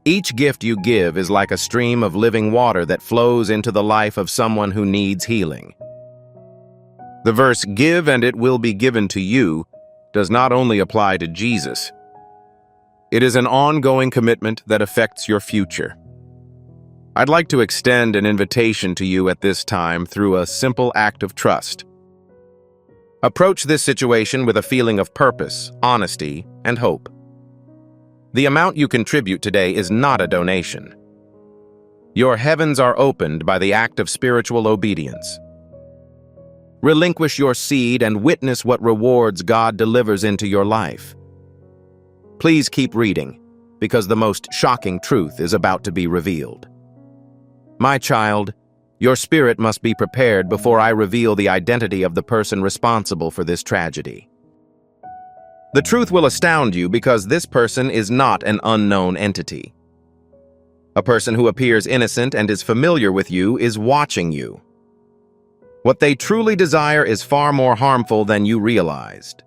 Each gift you give is like a stream of living water that flows into the life of someone who needs healing. The verse, "Give and it will be given to you," does not only apply to Jesus. It is an ongoing commitment that affects your future. I'd like to extend an invitation to you at this time through a simple act of trust. Approach this situation with a feeling of purpose, honesty, and hope. The amount you contribute today is not a donation. Your heavens are opened by the act of spiritual obedience. Relinquish your seed and witness what rewards God delivers into your life. Please keep reading, because the most shocking truth is about to be revealed. My child, your spirit must be prepared before I reveal the identity of the person responsible for this tragedy. The truth will astound you because this person is not an unknown entity. A person who appears innocent and is familiar with you is watching you. What they truly desire is far more harmful than you realized.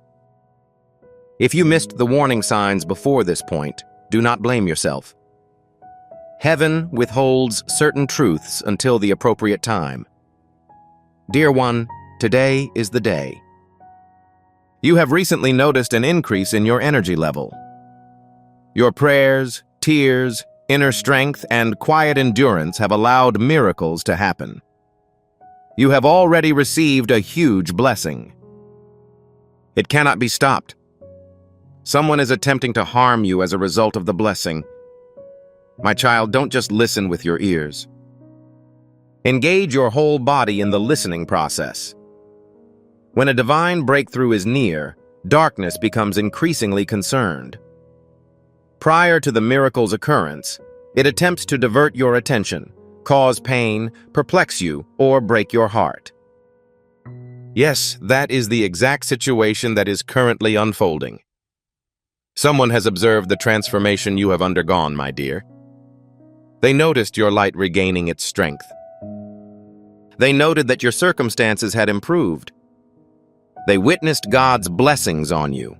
If you missed the warning signs before this point, do not blame yourself. Heaven withholds certain truths until the appropriate time. Dear one, today is the day. You have recently noticed an increase in your energy level. Your prayers, tears, inner strength, and quiet endurance have allowed miracles to happen. You have already received a huge blessing. It cannot be stopped. Someone is attempting to harm you as a result of the blessing. My child, don't just listen with your ears. Engage your whole body in the listening process. When a divine breakthrough is near, darkness becomes increasingly concerned. Prior to the miracle's occurrence, it attempts to divert your attention, cause pain, perplex you, or break your heart. Yes, that is the exact situation that is currently unfolding. Someone has observed the transformation you have undergone, my dear. They noticed your light regaining its strength. They noted that your circumstances had improved. They witnessed God's blessings on you.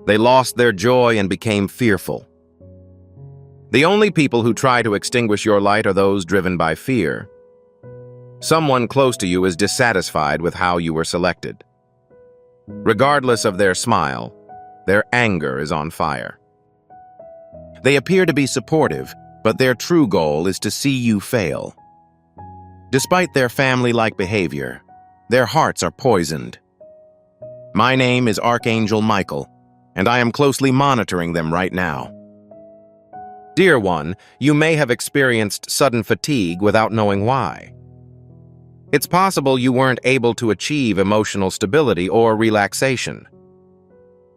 They lost their joy and became fearful. The only people who try to extinguish your light are those driven by fear. Someone close to you is dissatisfied with how you were selected. Regardless of their smile, their anger is on fire. They appear to be supportive, but their true goal is to see you fail. Despite their family-like behavior, their hearts are poisoned. My name is Archangel Michael, and I am closely monitoring them right now. Dear one, you may have experienced sudden fatigue without knowing why. It's possible you weren't able to achieve emotional stability or relaxation.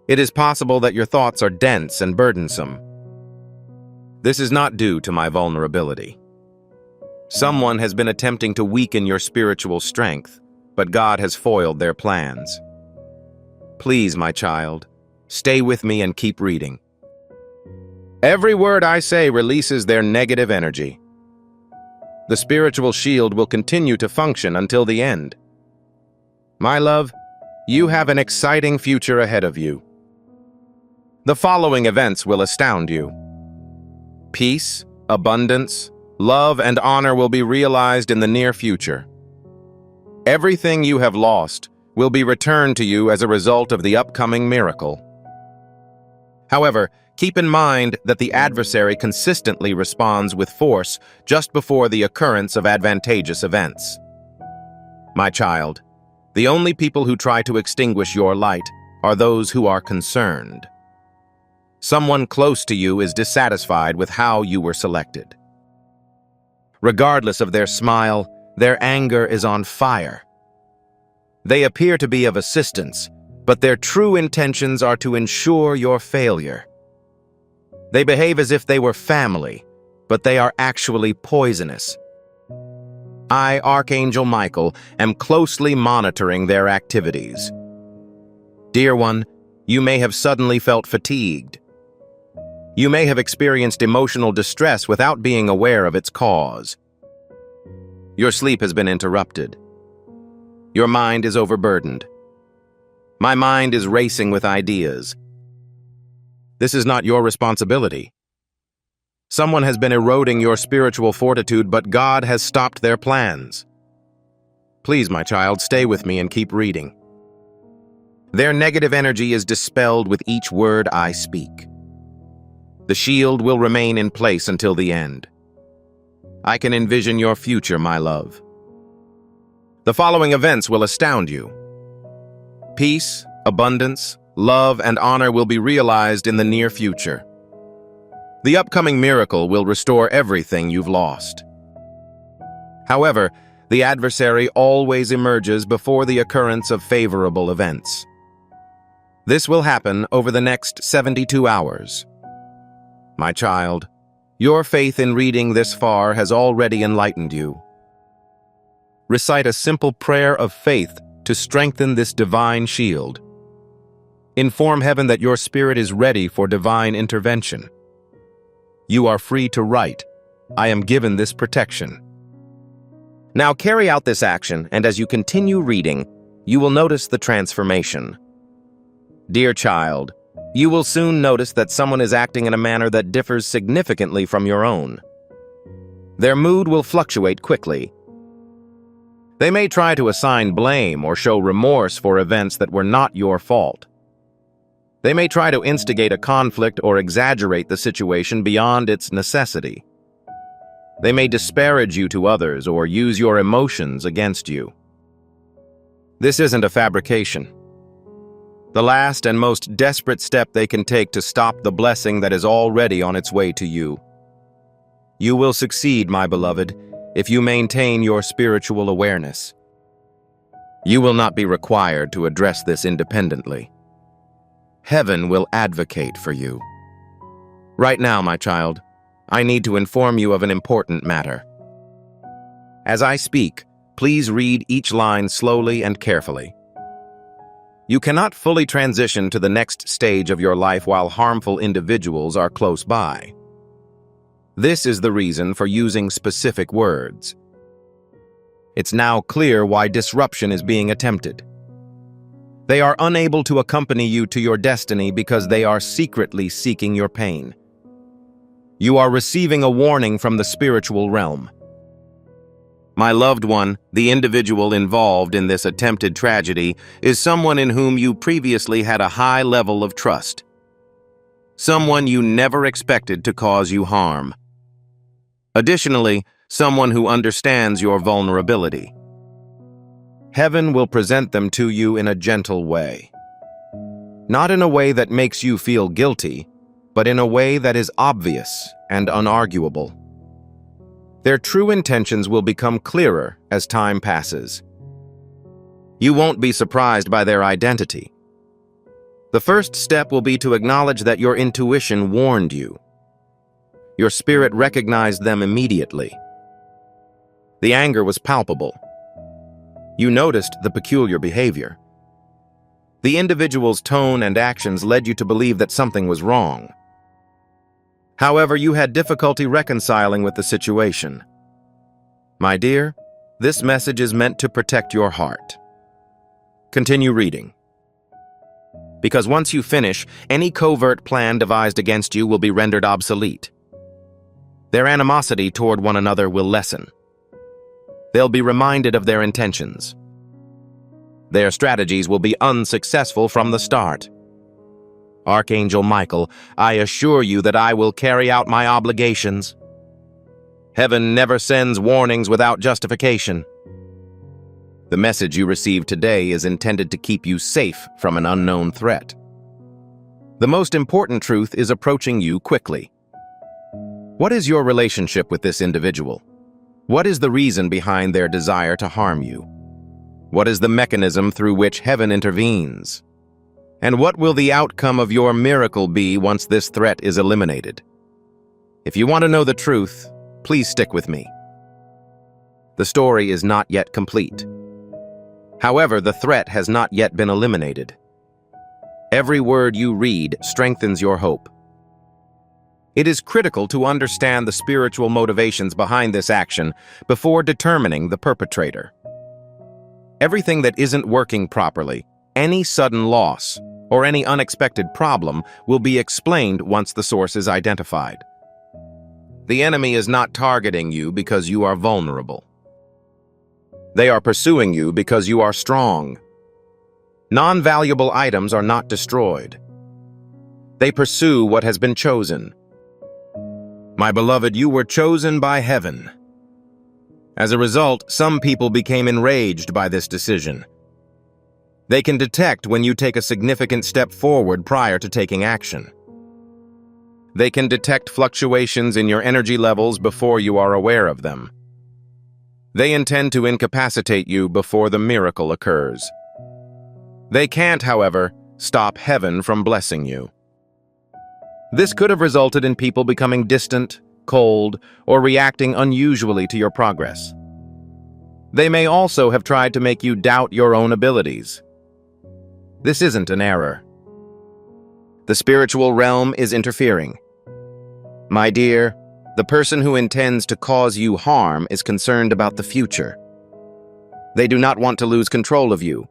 It is possible that your thoughts are dense and burdensome. This is not due to my vulnerability. Someone has been attempting to weaken your spiritual strength, but God has foiled their plans. Please, my child, stay with me and keep reading. Every word I say releases their negative energy. The spiritual shield will continue to function until the end. My love, you have an exciting future ahead of you. The following events will astound you. Peace, abundance, love, and honor will be realized in the near future. Everything you have lost will be returned to you as a result of the upcoming miracle. However, keep in mind that the adversary consistently responds with force just before the occurrence of advantageous events. My child, the only people who try to extinguish your light are those who are concerned. Someone close to you is dissatisfied with how you were selected. Regardless of their smile, their anger is on fire. They appear to be of assistance, but their true intentions are to ensure your failure. They behave as if they were family, but they are actually poisonous. I, Archangel Michael, am closely monitoring their activities. Dear one, you may have suddenly felt fatigued. You may have experienced emotional distress without being aware of its cause. Your sleep has been interrupted. Your mind is overburdened. My mind is racing with ideas. This is not your responsibility. Someone has been eroding your spiritual fortitude, but God has stopped their plans. Please, my child, stay with me and keep reading. Their negative energy is dispelled with each word I speak. The shield will remain in place until the end. I can envision your future, my love. The following events will astound you. Peace, abundance, love, and honor will be realized in the near future. The upcoming miracle will restore everything you've lost. However, the adversary always emerges before the occurrence of favorable events. This will happen over the next 72 hours. My child, your faith in reading this far has already enlightened you. Recite a simple prayer of faith to strengthen this divine shield. Inform heaven that your spirit is ready for divine intervention. You are free to write. I am given this protection. Now carry out this action, and as you continue reading, you will notice the transformation. Dear child, you will soon notice that someone is acting in a manner that differs significantly from your own. Their mood will fluctuate quickly. They may try to assign blame or show remorse for events that were not your fault. They may try to instigate a conflict or exaggerate the situation beyond its necessity. They may disparage you to others or use your emotions against you. This isn't a fabrication. The last and most desperate step they can take to stop the blessing that is already on its way to you. You will succeed, my beloved, if you maintain your spiritual awareness. You will not be required to address this independently. Heaven will advocate for you. Right now, my child, I need to inform you of an important matter. As I speak, please read each line slowly and carefully. You cannot fully transition to the next stage of your life while harmful individuals are close by. This is the reason for using specific words. It's now clear why disruption is being attempted. They are unable to accompany you to your destiny because they are secretly seeking your pain. You are receiving a warning from the spiritual realm. My loved one, the individual involved in this attempted tragedy, is someone in whom you previously had a high level of trust. Someone you never expected to cause you harm. Additionally, someone who understands your vulnerability. Heaven will present them to you in a gentle way. Not in a way that makes you feel guilty, but in a way that is obvious and unarguable. Their true intentions will become clearer as time passes. You won't be surprised by their identity. The first step will be to acknowledge that your intuition warned you. Your spirit recognized them immediately. The anger was palpable. You noticed the peculiar behavior. The individual's tone and actions led you to believe that something was wrong. However, you had difficulty reconciling with the situation. My dear, this message is meant to protect your heart. Continue reading. Because once you finish, any covert plan devised against you will be rendered obsolete. Their animosity toward one another will lessen. They'll be reminded of their intentions. Their strategies will be unsuccessful from the start. Archangel Michael, I assure you that I will carry out my obligations. Heaven never sends warnings without justification. The message you received today is intended to keep you safe from an unknown threat. The most important truth is approaching you quickly. What is your relationship with this individual? What is the reason behind their desire to harm you? What is the mechanism through which heaven intervenes? And what will the outcome of your miracle be once this threat is eliminated? If you want to know the truth, please stick with me. The story is not yet complete. However, the threat has not yet been eliminated. Every word you read strengthens your hope. It is critical to understand the spiritual motivations behind this action before determining the perpetrator. Everything that isn't working properly, any sudden loss, or any unexpected problem will be explained once the source is identified. The enemy is not targeting you because you are vulnerable. They are pursuing you because you are strong. Non-valuable items are not destroyed. They pursue what has been chosen. My beloved, you were chosen by heaven. As a result, some people became enraged by this decision. They can detect when you take a significant step forward prior to taking action. They can detect fluctuations in your energy levels before you are aware of them. They intend to incapacitate you before the miracle occurs. They can't, however, stop heaven from blessing you. This could have resulted in people becoming distant, cold, or reacting unusually to your progress. They may also have tried to make you doubt your own abilities. This isn't an error. The spiritual realm is interfering. My dear, the person who intends to cause you harm is concerned about the future. They do not want to lose control of you.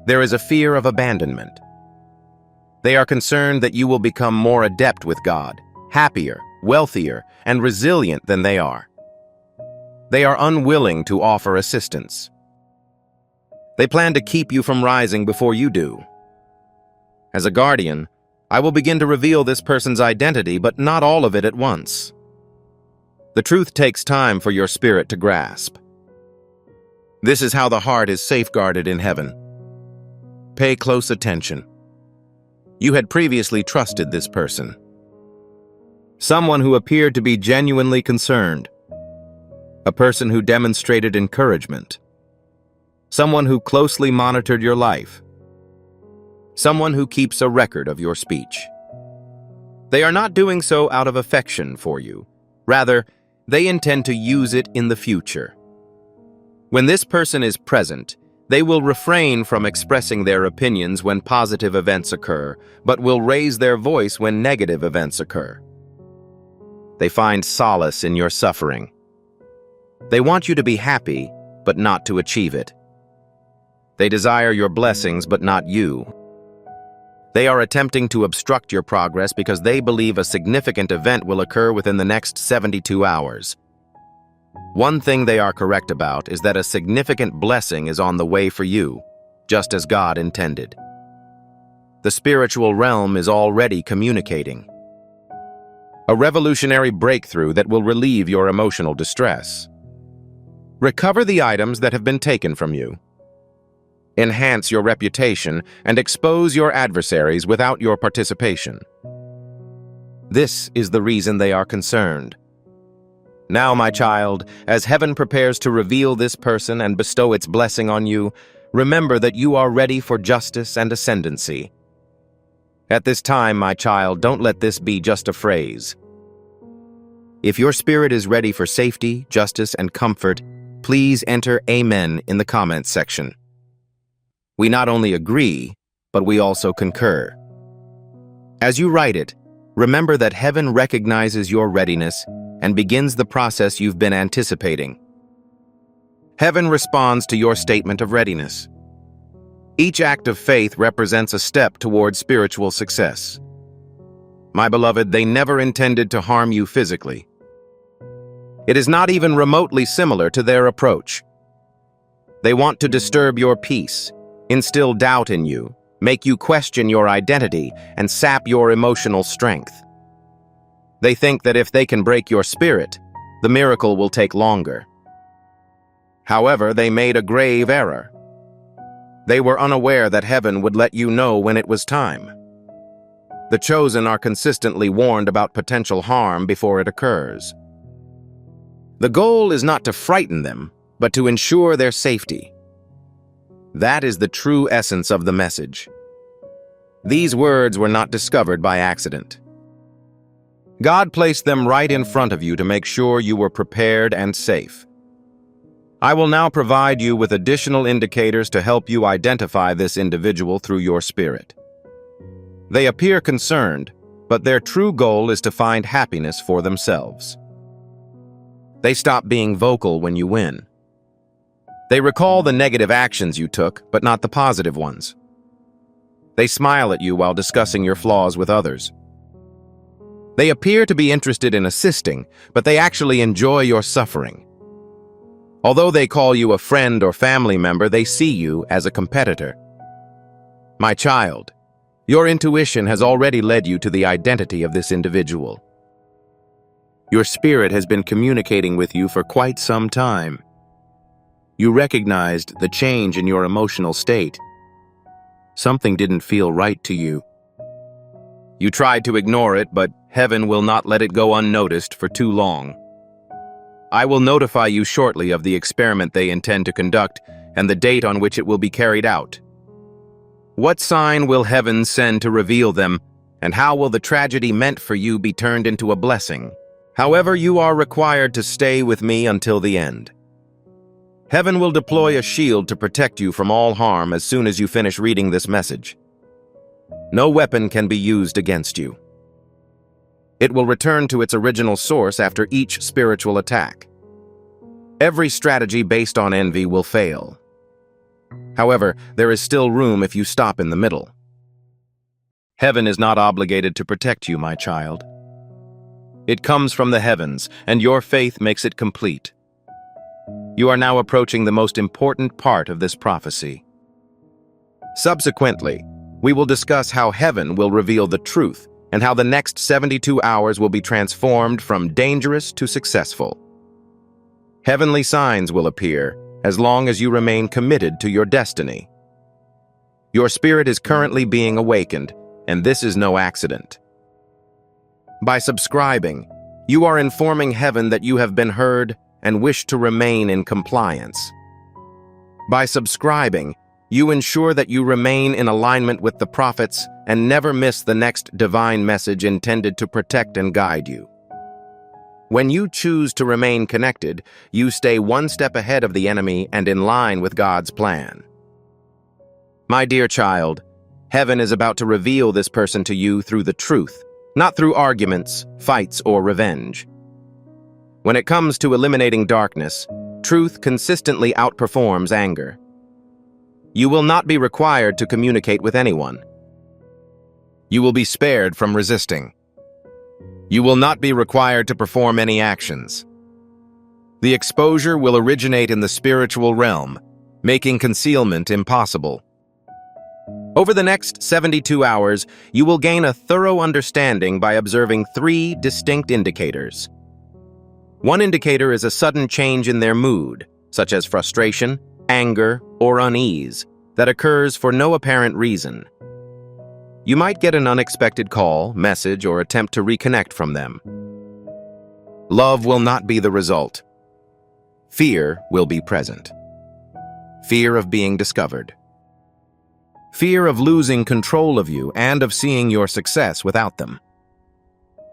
There is a fear of abandonment. They are concerned that you will become more adept with God, happier, wealthier, and resilient than they are. They are unwilling to offer assistance. They plan to keep you from rising before you do. As a guardian, I will begin to reveal this person's identity, but not all of it at once. The truth takes time for your spirit to grasp. This is how the heart is safeguarded in heaven. Pay close attention. You had previously trusted this person. Someone who appeared to be genuinely concerned. A person who demonstrated encouragement. Someone who closely monitored your life. Someone who keeps a record of your speech. They are not doing so out of affection for you. Rather, they intend to use it in the future. When this person is present, they will refrain from expressing their opinions when positive events occur, but will raise their voice when negative events occur. They find solace in your suffering. They want you to be happy, but not to achieve it. They desire your blessings, but not you. They are attempting to obstruct your progress because they believe a significant event will occur within the next 72 hours. One thing they are correct about is that a significant blessing is on the way for you, just as God intended. The spiritual realm is already communicating. A revolutionary breakthrough that will relieve your emotional distress. Recover the items that have been taken from you. Enhance your reputation and expose your adversaries without your participation. This is the reason they are concerned. Now, my child, as heaven prepares to reveal this person and bestow its blessing on you, remember that you are ready for justice and ascendancy. At this time, my child, don't let this be just a phrase. If your spirit is ready for safety, justice, and comfort, please enter Amen in the comments section. We not only agree, but we also concur. As you write it, remember that heaven recognizes your readiness and begins the process you've been anticipating. Heaven responds to your statement of readiness. Each act of faith represents a step toward spiritual success. My beloved, they never intended to harm you physically. It is not even remotely similar to their approach. They want to disturb your peace, instill doubt in you, make you question your identity, and sap your emotional strength. They think that if they can break your spirit, the miracle will take longer. However, they made a grave error. They were unaware that heaven would let you know when it was time. The chosen are consistently warned about potential harm before it occurs. The goal is not to frighten them, but to ensure their safety. That is the true essence of the message. These words were not discovered by accident. God placed them right in front of you to make sure you were prepared and safe. I will now provide you with additional indicators to help you identify this individual through your spirit. They appear concerned, but their true goal is to find happiness for themselves. They stop being vocal when you win. They recall the negative actions you took, but not the positive ones. They smile at you while discussing your flaws with others. They appear to be interested in assisting, but they actually enjoy your suffering. Although they call you a friend or family member, they see you as a competitor. My child, your intuition has already led you to the identity of this individual. Your spirit has been communicating with you for quite some time. You recognized the change in your emotional state. Something didn't feel right to you. You tried to ignore it, but heaven will not let it go unnoticed for too long. I will notify you shortly of the experiment they intend to conduct and the date on which it will be carried out. What sign will heaven send to reveal them, and how will the tragedy meant for you be turned into a blessing? However, you are required to stay with me until the end. Heaven will deploy a shield to protect you from all harm as soon as you finish reading this message. No weapon can be used against you. It will return to its original source after each spiritual attack. Every strategy based on envy will fail. However, there is still room if you stop in the middle. Heaven is not obligated to protect you, my child. It comes from the heavens, and your faith makes it complete. You are now approaching the most important part of this prophecy. Subsequently, we will discuss how heaven will reveal the truth and how the next 72 hours will be transformed from dangerous to successful. Heavenly signs will appear as long as you remain committed to your destiny. Your spirit is currently being awakened, and this is no accident. By subscribing, you are informing heaven that you have been heard and wish to remain in compliance. By subscribing, you ensure that you remain in alignment with the prophets and never miss the next divine message intended to protect and guide you. When you choose to remain connected, you stay one step ahead of the enemy and in line with God's plan. My dear child, heaven is about to reveal this person to you through the truth, not through arguments, fights, or revenge. When it comes to eliminating darkness, truth consistently outperforms anger. You will not be required to communicate with anyone. You will be spared from resisting. You will not be required to perform any actions. The exposure will originate in the spiritual realm, making concealment impossible. Over the next 72 hours, you will gain a thorough understanding by observing 3 distinct indicators. One indicator is a sudden change in their mood, such as frustration, anger, or unease, that occurs for no apparent reason. You might get an unexpected call, message, or attempt to reconnect from them. Love will not be the result. Fear will be present. Fear of being discovered. Fear of losing control of you and of seeing your success without them.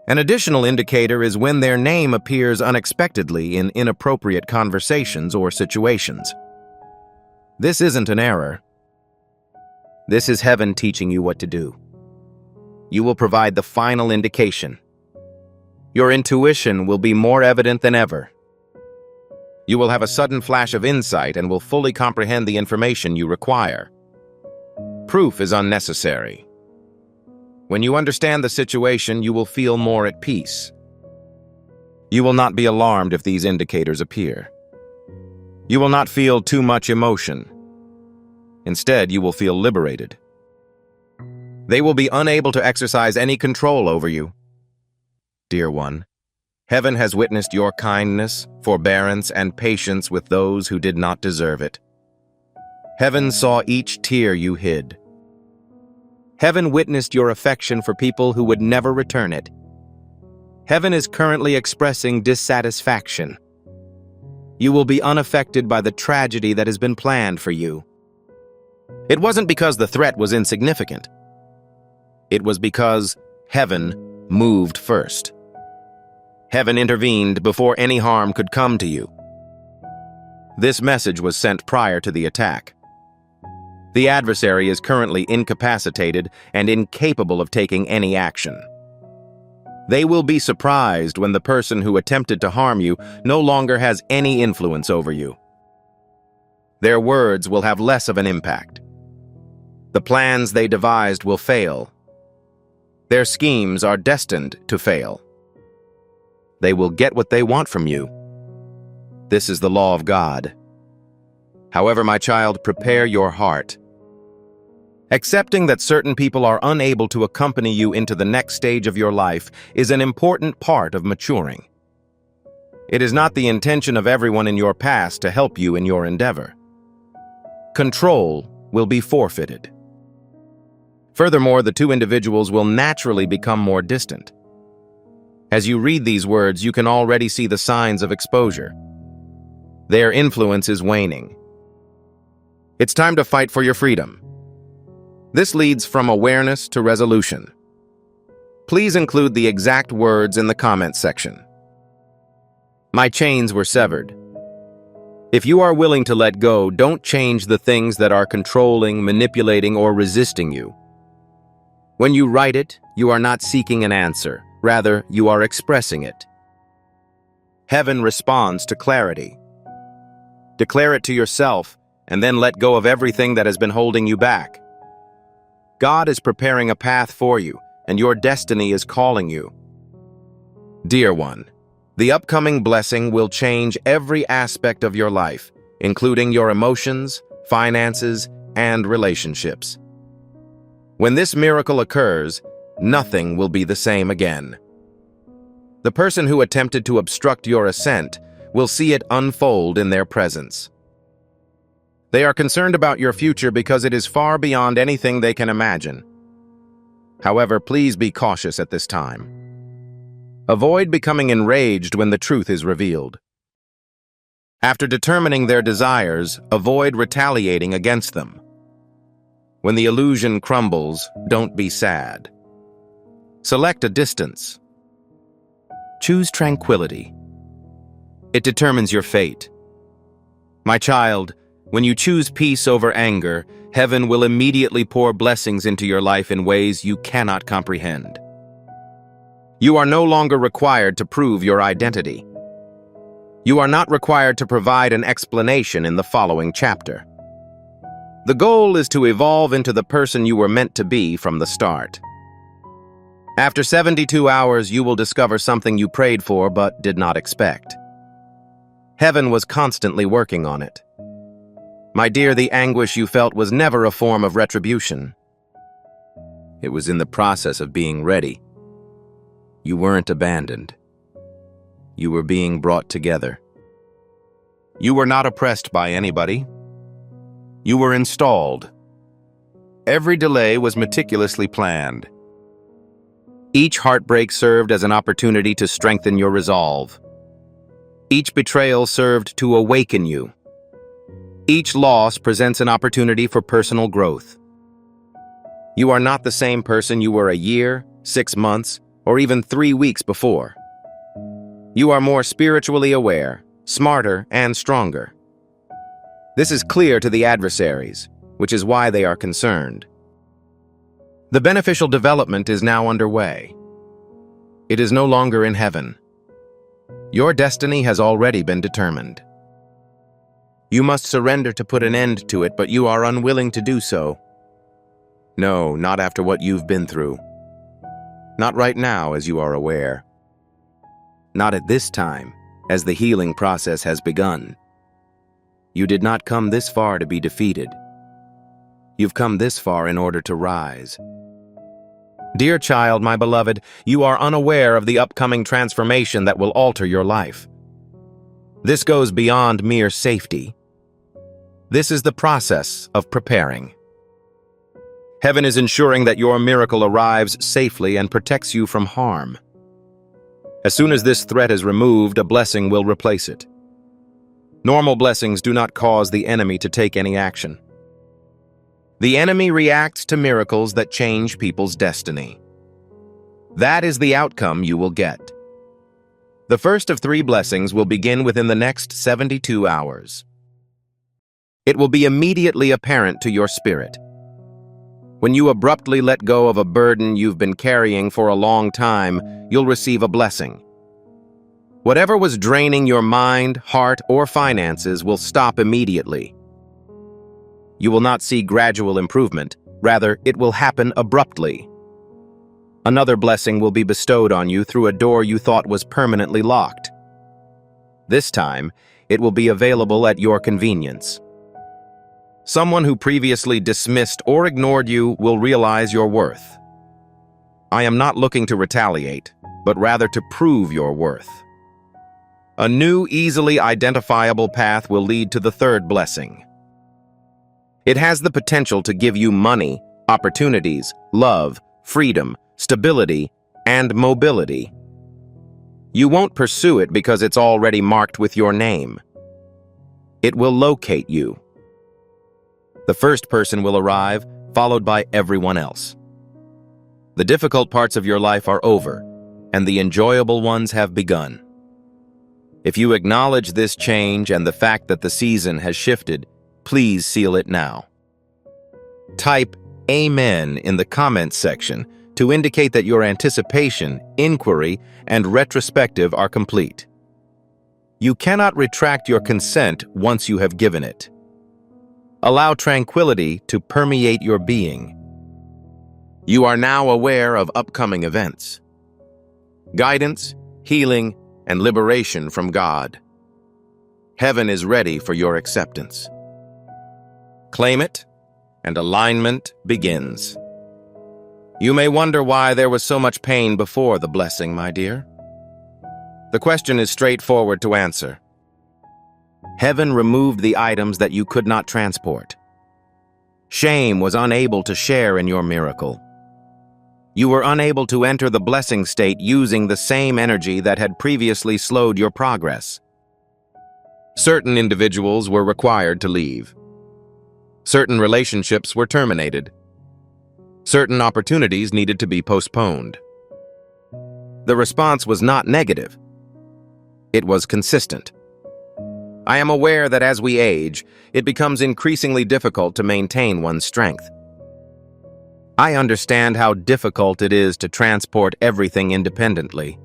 An additional indicator is when their name appears unexpectedly in inappropriate conversations or situations. This isn't an error. This is heaven teaching you what to do. You will provide the final indication. Your intuition will be more evident than ever. You will have a sudden flash of insight and will fully comprehend the information you require. Proof is unnecessary. When you understand the situation, you will feel more at peace. You will not be alarmed if these indicators appear. You will not feel too much emotion. Instead, you will feel liberated. They will be unable to exercise any control over you. Dear one, heaven has witnessed your kindness, forbearance, and patience with those who did not deserve it. Heaven saw each tear you hid. Heaven witnessed your affection for people who would never return it. Heaven is currently expressing dissatisfaction. You will be unaffected by the tragedy that has been planned for you. It wasn't because the threat was insignificant. It was because heaven moved first. Heaven intervened before any harm could come to you. This message was sent prior to the attack. The adversary is currently incapacitated and incapable of taking any action. They will be surprised when the person who attempted to harm you no longer has any influence over you. Their words will have less of an impact. The plans they devised will fail. Their schemes are destined to fail. They will get what they want from you. This is the law of God. However, my child, prepare your heart. Accepting that certain people are unable to accompany you into the next stage of your life is an important part of maturing. It is not the intention of everyone in your past to help you in your endeavor. Control will be forfeited. Furthermore, the two individuals will naturally become more distant. As you read these words, you can already see the signs of exposure. Their influence is waning. It's time to fight for your freedom. This leads from awareness to resolution. Please include the exact words in the comments section. My chains were severed. If you are willing to let go, don't change the things that are controlling, manipulating, or resisting you. When you write it, you are not seeking an answer. Rather, you are expressing it. Heaven responds to clarity. Declare it to yourself, and then let go of everything that has been holding you back. God is preparing a path for you, and your destiny is calling you. Dear one, the upcoming blessing will change every aspect of your life, including your emotions, finances, and relationships. When this miracle occurs, nothing will be the same again. The person who attempted to obstruct your ascent will see it unfold in their presence. They are concerned about your future because it is far beyond anything they can imagine. However, please be cautious at this time. Avoid becoming enraged when the truth is revealed. After determining their desires, avoid retaliating against them. When the illusion crumbles, don't be sad. Select a distance. Choose tranquility. It determines your fate. My child, when you choose peace over anger, heaven will immediately pour blessings into your life in ways you cannot comprehend. You are no longer required to prove your identity. You are not required to provide an explanation in the following chapter. The goal is to evolve into the person you were meant to be from the start. After 72 hours, you will discover something you prayed for but did not expect. Heaven was constantly working on it. My dear, the anguish you felt was never a form of retribution. It was in the process of being ready. You weren't abandoned. You were being brought together. You were not oppressed by anybody. You were installed. Every delay was meticulously planned. Each heartbreak served as an opportunity to strengthen your resolve. Each betrayal served to awaken you. Each loss presents an opportunity for personal growth. You are not the same person you were a year, 6 months, or even 3 weeks before. You are more spiritually aware, smarter, and stronger. This is clear to the adversaries, which is why they are concerned. The beneficial development is now underway. It is no longer in heaven. Your destiny has already been determined. You must surrender to put an end to it, but you are unwilling to do so. No, not after what you've been through. Not right now, as you are aware. Not at this time, as the healing process has begun. You did not come this far to be defeated. You've come this far in order to rise. Dear child, my beloved, you are unaware of the upcoming transformation that will alter your life. This goes beyond mere safety. This is the process of preparing. Heaven is ensuring that your miracle arrives safely and protects you from harm. As soon as this threat is removed, a blessing will replace it. Normal blessings do not cause the enemy to take any action. The enemy reacts to miracles that change people's destiny. That is the outcome you will get. The first of 3 blessings will begin within the next 72 hours. It will be immediately apparent to your spirit. When you abruptly let go of a burden you've been carrying for a long time, you'll receive a blessing. Whatever was draining your mind, heart, or finances will stop immediately. You will not see gradual improvement. Rather, it will happen abruptly. Another blessing will be bestowed on you through a door you thought was permanently locked. This time, it will be available at your convenience. Someone who previously dismissed or ignored you will realize your worth. I am not looking to retaliate, but rather to prove your worth. A new, easily identifiable path will lead to the 3rd blessing. It has the potential to give you money, opportunities, love, freedom, stability, and mobility. You won't pursue it because it's already marked with your name. It will locate you. The first person will arrive, followed by everyone else. The difficult parts of your life are over, and the enjoyable ones have begun. If you acknowledge this change and the fact that the season has shifted, please seal it now. Type Amen in the comments section to indicate that your anticipation, inquiry, and retrospective are complete. You cannot retract your consent once you have given it. Allow tranquility to permeate your being. You are now aware of upcoming events. Guidance, healing, and liberation from God. Heaven is ready for your acceptance. Claim it, and alignment begins. You may wonder why there was so much pain before the blessing, my dear. The question is straightforward to answer. Heaven removed the items that you could not transport. Shame was unable to share in your miracle. You were unable to enter the blessing state using the same energy that had previously slowed your progress. Certain individuals were required to leave. Certain relationships were terminated. Certain opportunities needed to be postponed. The response was not negative. It was consistent. I am aware that as we age, it becomes increasingly difficult to maintain one's strength. I understand how difficult it is to transport everything independently.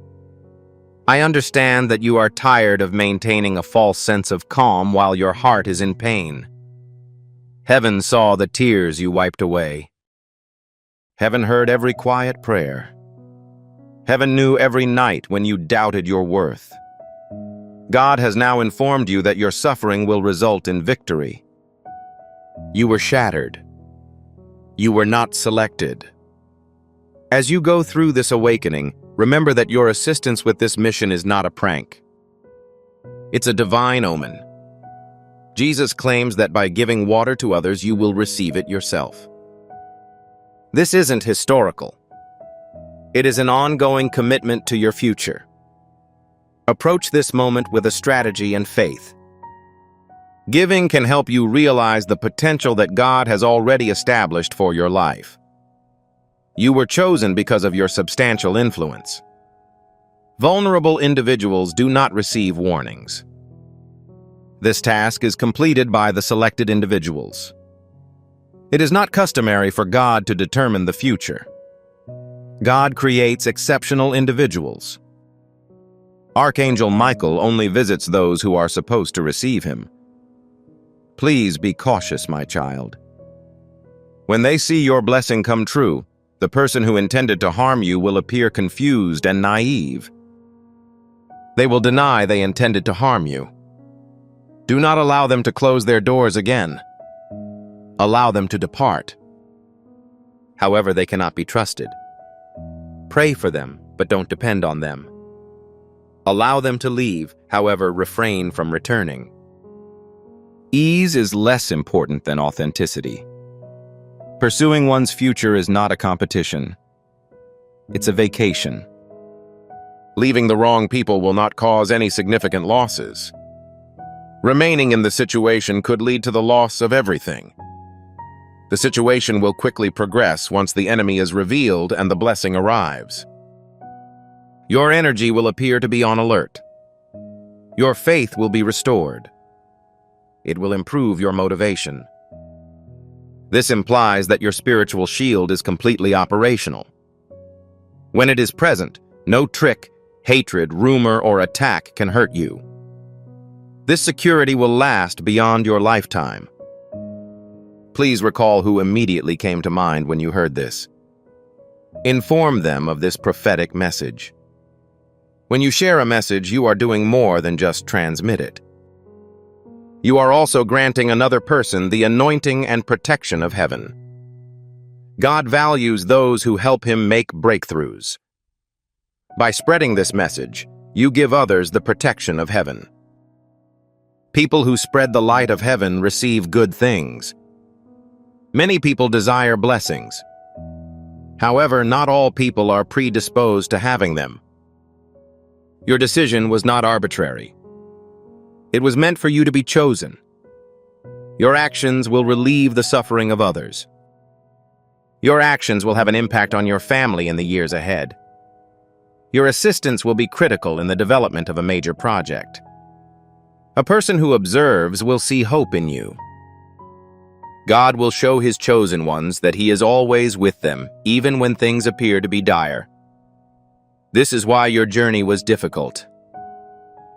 I understand that you are tired of maintaining a false sense of calm while your heart is in pain. Heaven saw the tears you wiped away. Heaven heard every quiet prayer. Heaven knew every night when you doubted your worth. God has now informed you that your suffering will result in victory. You were shattered. You were not selected. As you go through this awakening, remember that your assistance with this mission is not a prank. It's a divine omen. Jesus claims that by giving water to others, you will receive it yourself. This isn't historical. It is an ongoing commitment to your future. Approach this moment with a strategy and faith. Giving can help you realize the potential that God has already established for your life. You were chosen because of your substantial influence. Vulnerable individuals do not receive warnings. This task is completed by the selected individuals. It is not customary for God to determine the future. God creates exceptional individuals. Archangel Michael only visits those who are supposed to receive him. Please be cautious, my child. When they see your blessing come true, the person who intended to harm you will appear confused and naive. They will deny they intended to harm you. Do not allow them to close their doors again. Allow them to depart. However, they cannot be trusted. Pray for them, but don't depend on them. Allow them to leave, however, refrain from returning. Ease is less important than authenticity. Pursuing one's future is not a competition. It's a vacation. Leaving the wrong people will not cause any significant losses. Remaining in the situation could lead to the loss of everything. The situation will quickly progress once the enemy is revealed and the blessing arrives. Your energy will appear to be on alert. Your faith will be restored. It will improve your motivation. This implies that your spiritual shield is completely operational. When it is present, no trick, hatred, rumor, or attack can hurt you. This security will last beyond your lifetime. Please recall who immediately came to mind when you heard this. Inform them of this prophetic message. When you share a message, you are doing more than just transmit it. You are also granting another person the anointing and protection of heaven. God values those who help him make breakthroughs. By spreading this message, you give others the protection of heaven. People who spread the light of heaven receive good things. Many people desire blessings. However, not all people are predisposed to having them. Your decision was not arbitrary. It was meant for you to be chosen. Your actions will relieve the suffering of others. Your actions will have an impact on your family in the years ahead. Your assistance will be critical in the development of a major project. A person who observes will see hope in you. God will show his chosen ones that he is always with them, even when things appear to be dire. This is why your journey was difficult.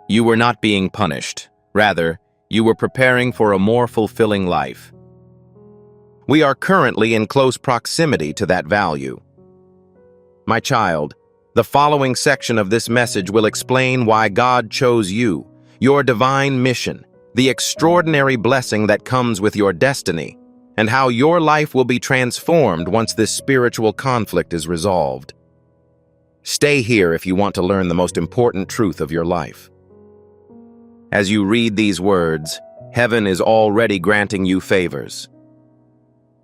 You were not being punished. Rather, you were preparing for a more fulfilling life. We are currently in close proximity to that value. My child, the following section of this message will explain why God chose you, your divine mission, the extraordinary blessing that comes with your destiny, and how your life will be transformed once this spiritual conflict is resolved. Stay here if you want to learn the most important truth of your life. As you read these words, heaven is already granting you favors.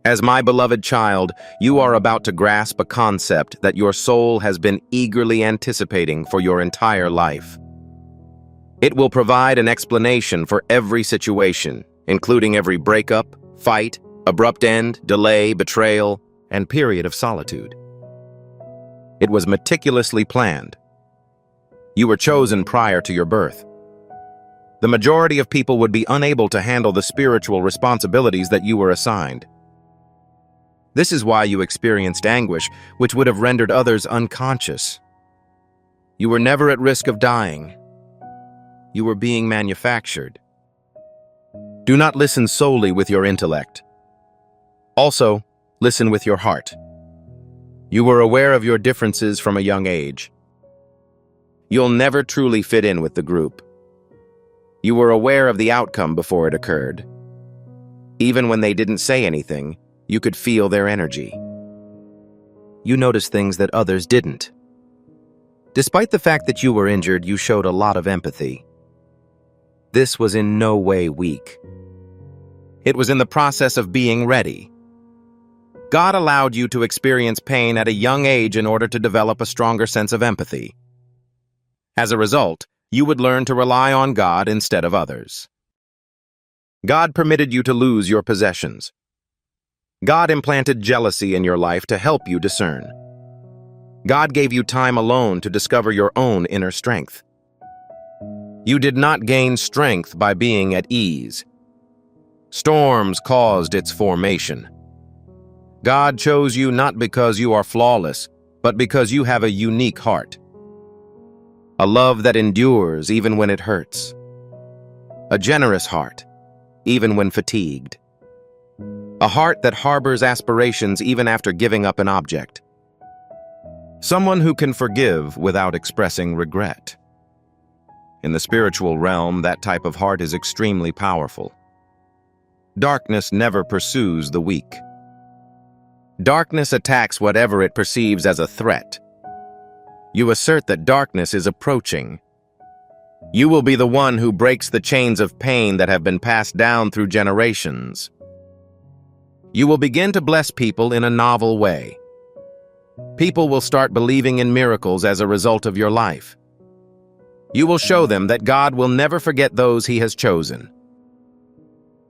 As my beloved child, you are about to grasp a concept that your soul has been eagerly anticipating for your entire life. It will provide an explanation for every situation, including every breakup, fight, abrupt end, delay, betrayal, and period of solitude. It was meticulously planned. You were chosen prior to your birth. The majority of people would be unable to handle the spiritual responsibilities that you were assigned. This is why you experienced anguish, which would have rendered others unconscious. You were never at risk of dying. You were being manufactured. Do not listen solely with your intellect. Also, listen with your heart. You were aware of your differences from a young age. You'll never truly fit in with the group. You were aware of the outcome before it occurred. Even when they didn't say anything, you could feel their energy. You noticed things that others didn't. Despite the fact that you were injured, you showed a lot of empathy. This was in no way weak. It was in the process of being ready. God allowed you to experience pain at a young age in order to develop a stronger sense of empathy. As a result, you would learn to rely on God instead of others. God permitted you to lose your possessions. God implanted jealousy in your life to help you discern. God gave you time alone to discover your own inner strength. You did not gain strength by being at ease. Storms caused its formation. God chose you not because you are flawless, but because you have a unique heart. A love that endures even when it hurts. A generous heart, even when fatigued. A heart that harbors aspirations even after giving up an object. Someone who can forgive without expressing regret. In the spiritual realm, that type of heart is extremely powerful. Darkness never pursues the weak. Darkness attacks whatever it perceives as a threat. You assert that darkness is approaching. You will be the one who breaks the chains of pain that have been passed down through generations. You will begin to bless people in a novel way. People will start believing in miracles as a result of your life. You will show them that God will never forget those He has chosen.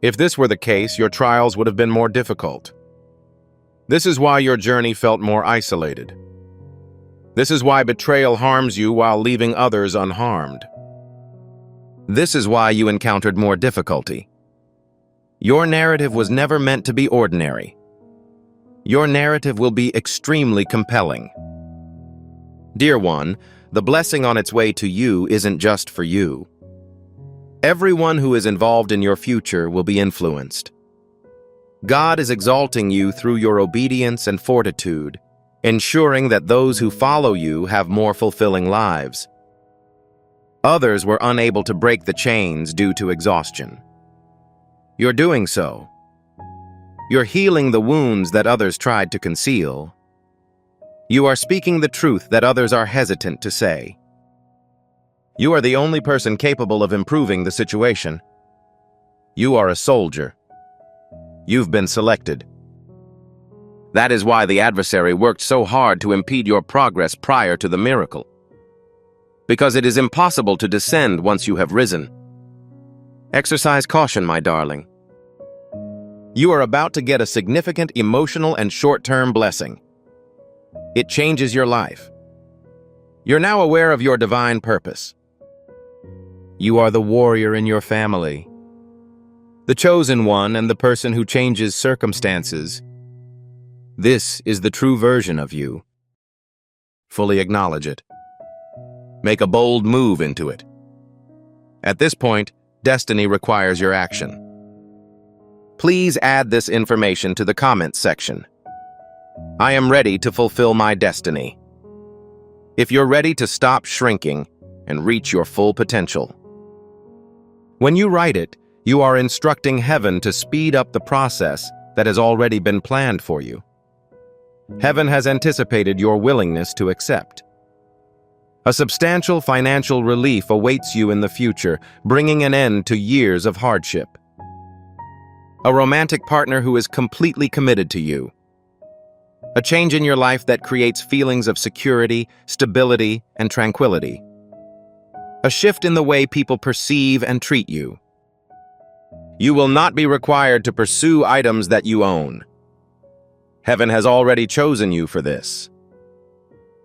If this were the case, your trials would have been more difficult. This is why your journey felt more isolated. This is why betrayal harms you while leaving others unharmed. This is why you encountered more difficulty. Your narrative was never meant to be ordinary. Your narrative will be extremely compelling. Dear one, the blessing on its way to you isn't just for you. Everyone who is involved in your future will be influenced. God is exalting you through your obedience and fortitude, ensuring that those who follow you have more fulfilling lives. Others were unable to break the chains due to exhaustion. You're doing so. You're healing the wounds that others tried to conceal. You are speaking the truth that others are hesitant to say. You are the only person capable of improving the situation. You are a soldier. You've been selected. That is why the adversary worked so hard to impede your progress prior to the miracle. Because it is impossible to descend once you have risen. Exercise caution, my darling. You are about to get a significant emotional and short-term blessing. It changes your life. You're now aware of your divine purpose. You are the warrior in your family, the chosen one and the person who changes circumstances. This is the true version of you. Fully acknowledge it. Make a bold move into it. At this point, destiny requires your action. Please add this information to the comments section. I am ready to fulfill my destiny. If you're ready to stop shrinking and reach your full potential. When you write it, you are instructing heaven to speed up the process that has already been planned for you. Heaven has anticipated your willingness to accept. A substantial financial relief awaits you in the future, bringing an end to years of hardship. A romantic partner who is completely committed to you. A change in your life that creates feelings of security, stability, and tranquility. A shift in the way people perceive and treat you. You will not be required to pursue items that you own. Heaven has already chosen you for this.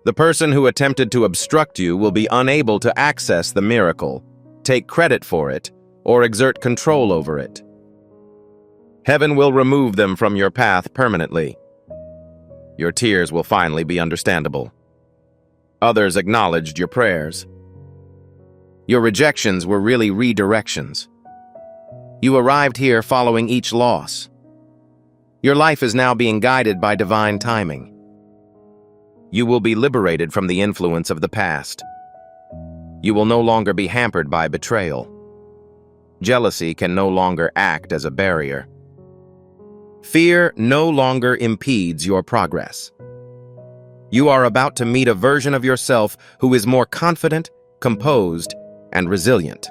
The person who attempted to obstruct you will be unable to access the miracle, take credit for it, or exert control over it. Heaven will remove them from your path permanently. Your tears will finally be understandable. Others acknowledged your prayers. Your rejections were really redirections. You arrived here following each loss. Your life is now being guided by divine timing. You will be liberated from the influence of the past. You will no longer be hampered by betrayal. Jealousy can no longer act as a barrier. Fear no longer impedes your progress. You are about to meet a version of yourself who is more confident, composed, and resilient.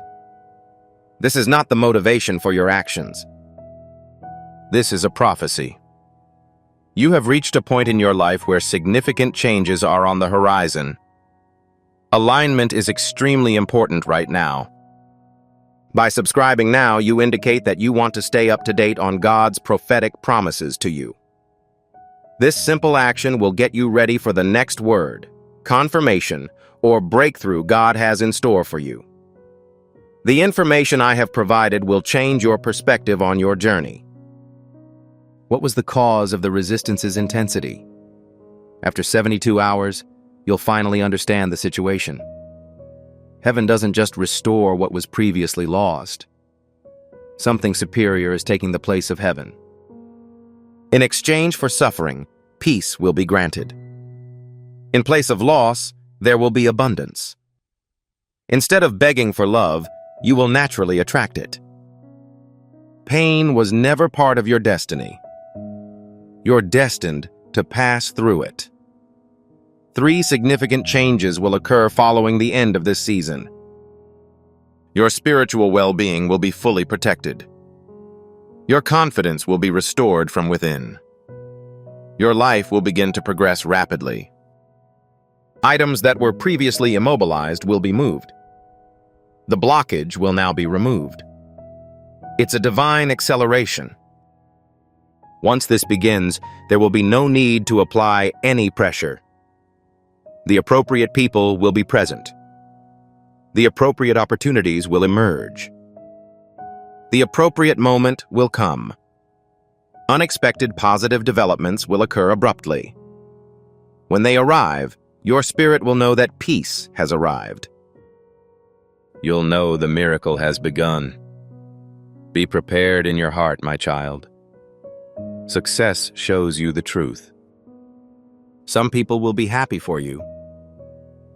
This is not the motivation for your actions. This is a prophecy. You have reached a point in your life where significant changes are on the horizon. Alignment is extremely important right now. By subscribing now, you indicate that you want to stay up to date on God's prophetic promises to you. This simple action will get you ready for the next word, confirmation, or breakthrough God has in store for you. The information I have provided will change your perspective on your journey. What was the cause of the resistance's intensity? After 72 hours, you'll finally understand the situation. Heaven doesn't just restore what was previously lost. Something superior is taking the place of heaven. In exchange for suffering, peace will be granted. In place of loss, there will be abundance. Instead of begging for love, you will naturally attract it. Pain was never part of your destiny. You're destined to pass through it. 3 significant changes will occur following the end of this season. Your spiritual well-being will be fully protected. Your confidence will be restored from within. Your life will begin to progress rapidly. Items that were previously immobilized will be moved. The blockage will now be removed. It's a divine acceleration. Once this begins, there will be no need to apply any pressure. The appropriate people will be present. The appropriate opportunities will emerge. The appropriate moment will come. Unexpected positive developments will occur abruptly. When they arrive, your spirit will know that peace has arrived. You'll know the miracle has begun. Be prepared in your heart, my child. Success shows you the truth. Some people will be happy for you.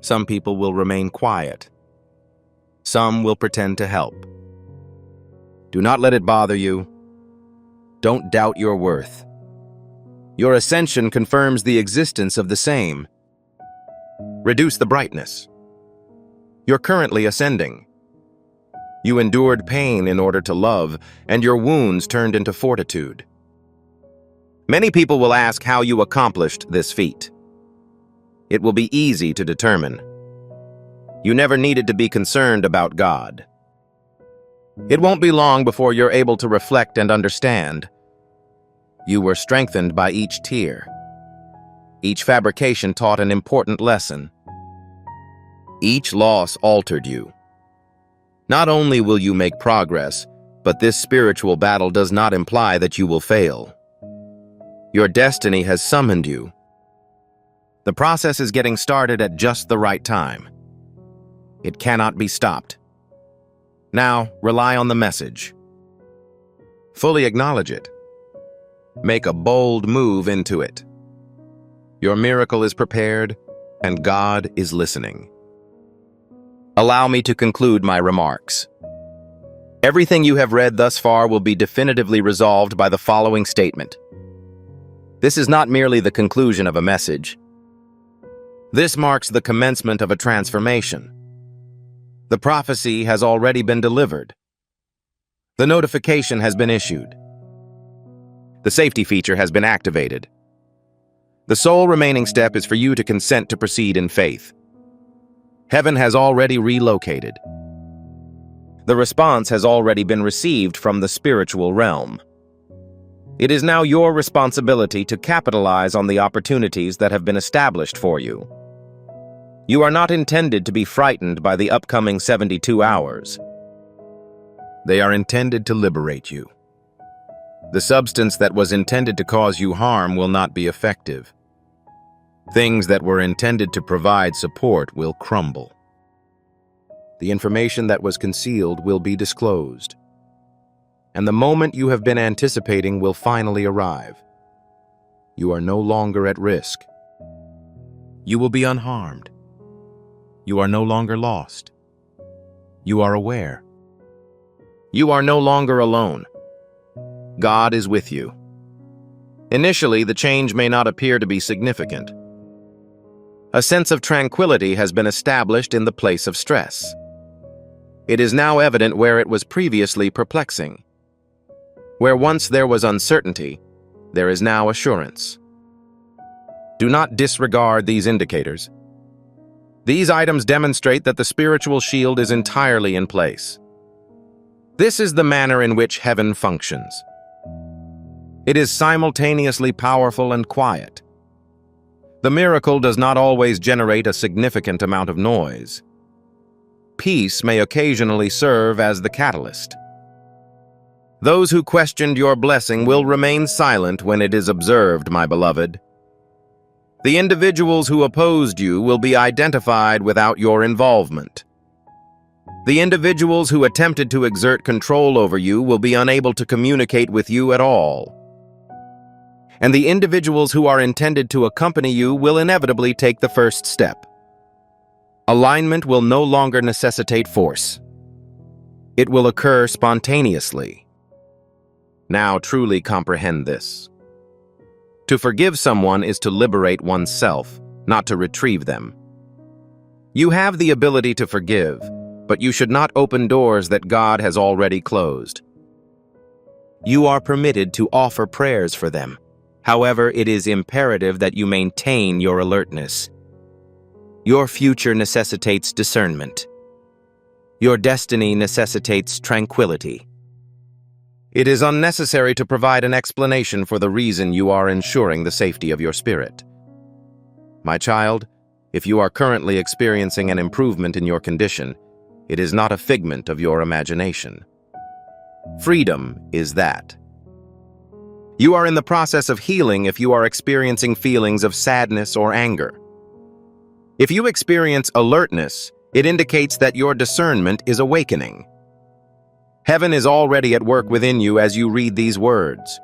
Some people will remain quiet. Some will pretend to help. Do not let it bother you. Don't doubt your worth. Your ascension confirms the existence of the same. Reduce the brightness. You're currently ascending. You endured pain in order to love, and your wounds turned into fortitude. Many people will ask how you accomplished this feat. It will be easy to determine. You never needed to be concerned about God. It won't be long before you're able to reflect and understand. You were strengthened by each tear. Each fabrication taught an important lesson. Each loss altered you. Not only will you make progress, but this spiritual battle does not imply that you will fail. Your destiny has summoned you. The process is getting started at just the right time. It cannot be stopped. Now, rely on the message. Fully acknowledge it. Make a bold move into it. Your miracle is prepared, and God is listening. Allow me to conclude my remarks. Everything you have read thus far will be definitively resolved by the following statement. This is not merely the conclusion of a message. This marks the commencement of a transformation. The prophecy has already been delivered. The notification has been issued. The safety feature has been activated. The sole remaining step is for you to consent to proceed in faith. Heaven has already relocated. The response has already been received from the spiritual realm. It is now your responsibility to capitalize on the opportunities that have been established for you. You are not intended to be frightened by the upcoming 72 hours. They are intended to liberate you. The substance that was intended to cause you harm will not be effective. Things that were intended to provide support will crumble. The information that was concealed will be disclosed. And the moment you have been anticipating will finally arrive. You are no longer at risk. You will be unharmed. You are no longer lost. You are aware. You are no longer alone. God is with you. Initially, the change may not appear to be significant. A sense of tranquility has been established in the place of stress. It is now evident where it was previously perplexing. Where once there was uncertainty, there is now assurance. Do not disregard these indicators. These items demonstrate that the spiritual shield is entirely in place. This is the manner in which heaven functions. It is simultaneously powerful and quiet. The miracle does not always generate a significant amount of noise. Peace may occasionally serve as the catalyst. Those who questioned your blessing will remain silent when it is observed, my beloved. The individuals who opposed you will be identified without your involvement. The individuals who attempted to exert control over you will be unable to communicate with you at all. And the individuals who are intended to accompany you will inevitably take the first step. Alignment will no longer necessitate force. It will occur spontaneously. Now truly comprehend this. To forgive someone is to liberate oneself, not to retrieve them. You have the ability to forgive, but you should not open doors that God has already closed. You are permitted to offer prayers for them. However, it is imperative that you maintain your alertness. Your future necessitates discernment. Your destiny necessitates tranquility. It is unnecessary to provide an explanation for the reason you are ensuring the safety of your spirit. My child, if you are currently experiencing an improvement in your condition, it is not a figment of your imagination. Freedom is that. You are in the process of healing if you are experiencing feelings of sadness or anger. If you experience alertness, it indicates that your discernment is awakening. Heaven is already at work within you as you read these words.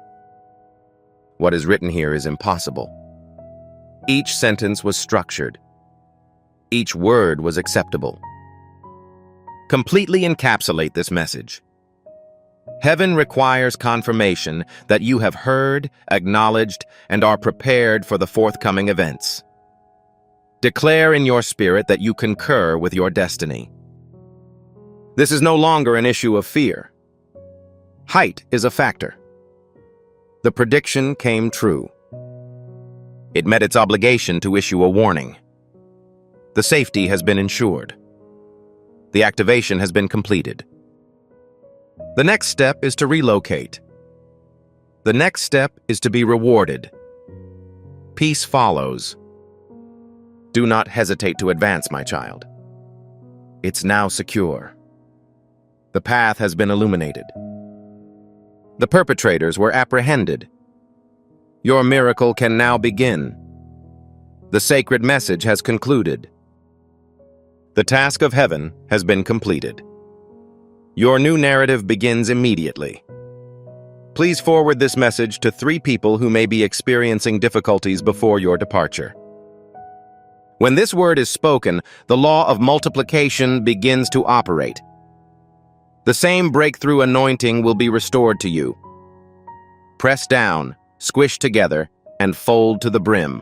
What is written here is impossible. Each sentence was structured. Each word was acceptable. Completely encapsulate this message. Heaven requires confirmation that you have heard, acknowledged, and are prepared for the forthcoming events. Declare in your spirit that you concur with your destiny. This is no longer an issue of fear. Height is a factor. The prediction came true. It met its obligation to issue a warning. The safety has been ensured. The activation has been completed. The next step is to relocate. The next step is to be rewarded. Peace follows. Do not hesitate to advance, my child. It's now secure. The path has been illuminated. The perpetrators were apprehended. Your miracle can now begin. The sacred message has concluded. The task of heaven has been completed. Your new narrative begins immediately. Please forward this message to 3 people who may be experiencing difficulties before your departure. When this word is spoken, the law of multiplication begins to operate. The same breakthrough anointing will be restored to you. Press down, squish together, and fold to the brim.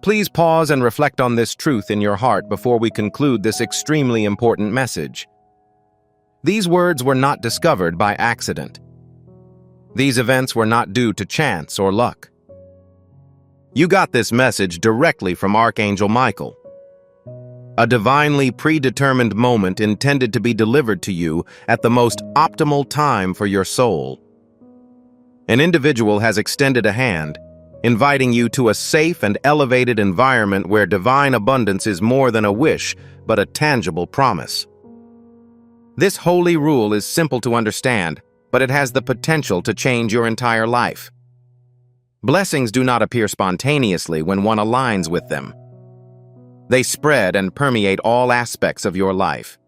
Please pause and reflect on this truth in your heart before we conclude this extremely important message. These words were not discovered by accident. These events were not due to chance or luck. You got this message directly from Archangel Michael. A divinely predetermined moment intended to be delivered to you at the most optimal time for your soul. An individual has extended a hand, inviting you to a safe and elevated environment where divine abundance is more than a wish, but a tangible promise. This holy rule is simple to understand, but it has the potential to change your entire life. Blessings do not appear spontaneously when one aligns with them. They spread and permeate all aspects of your life.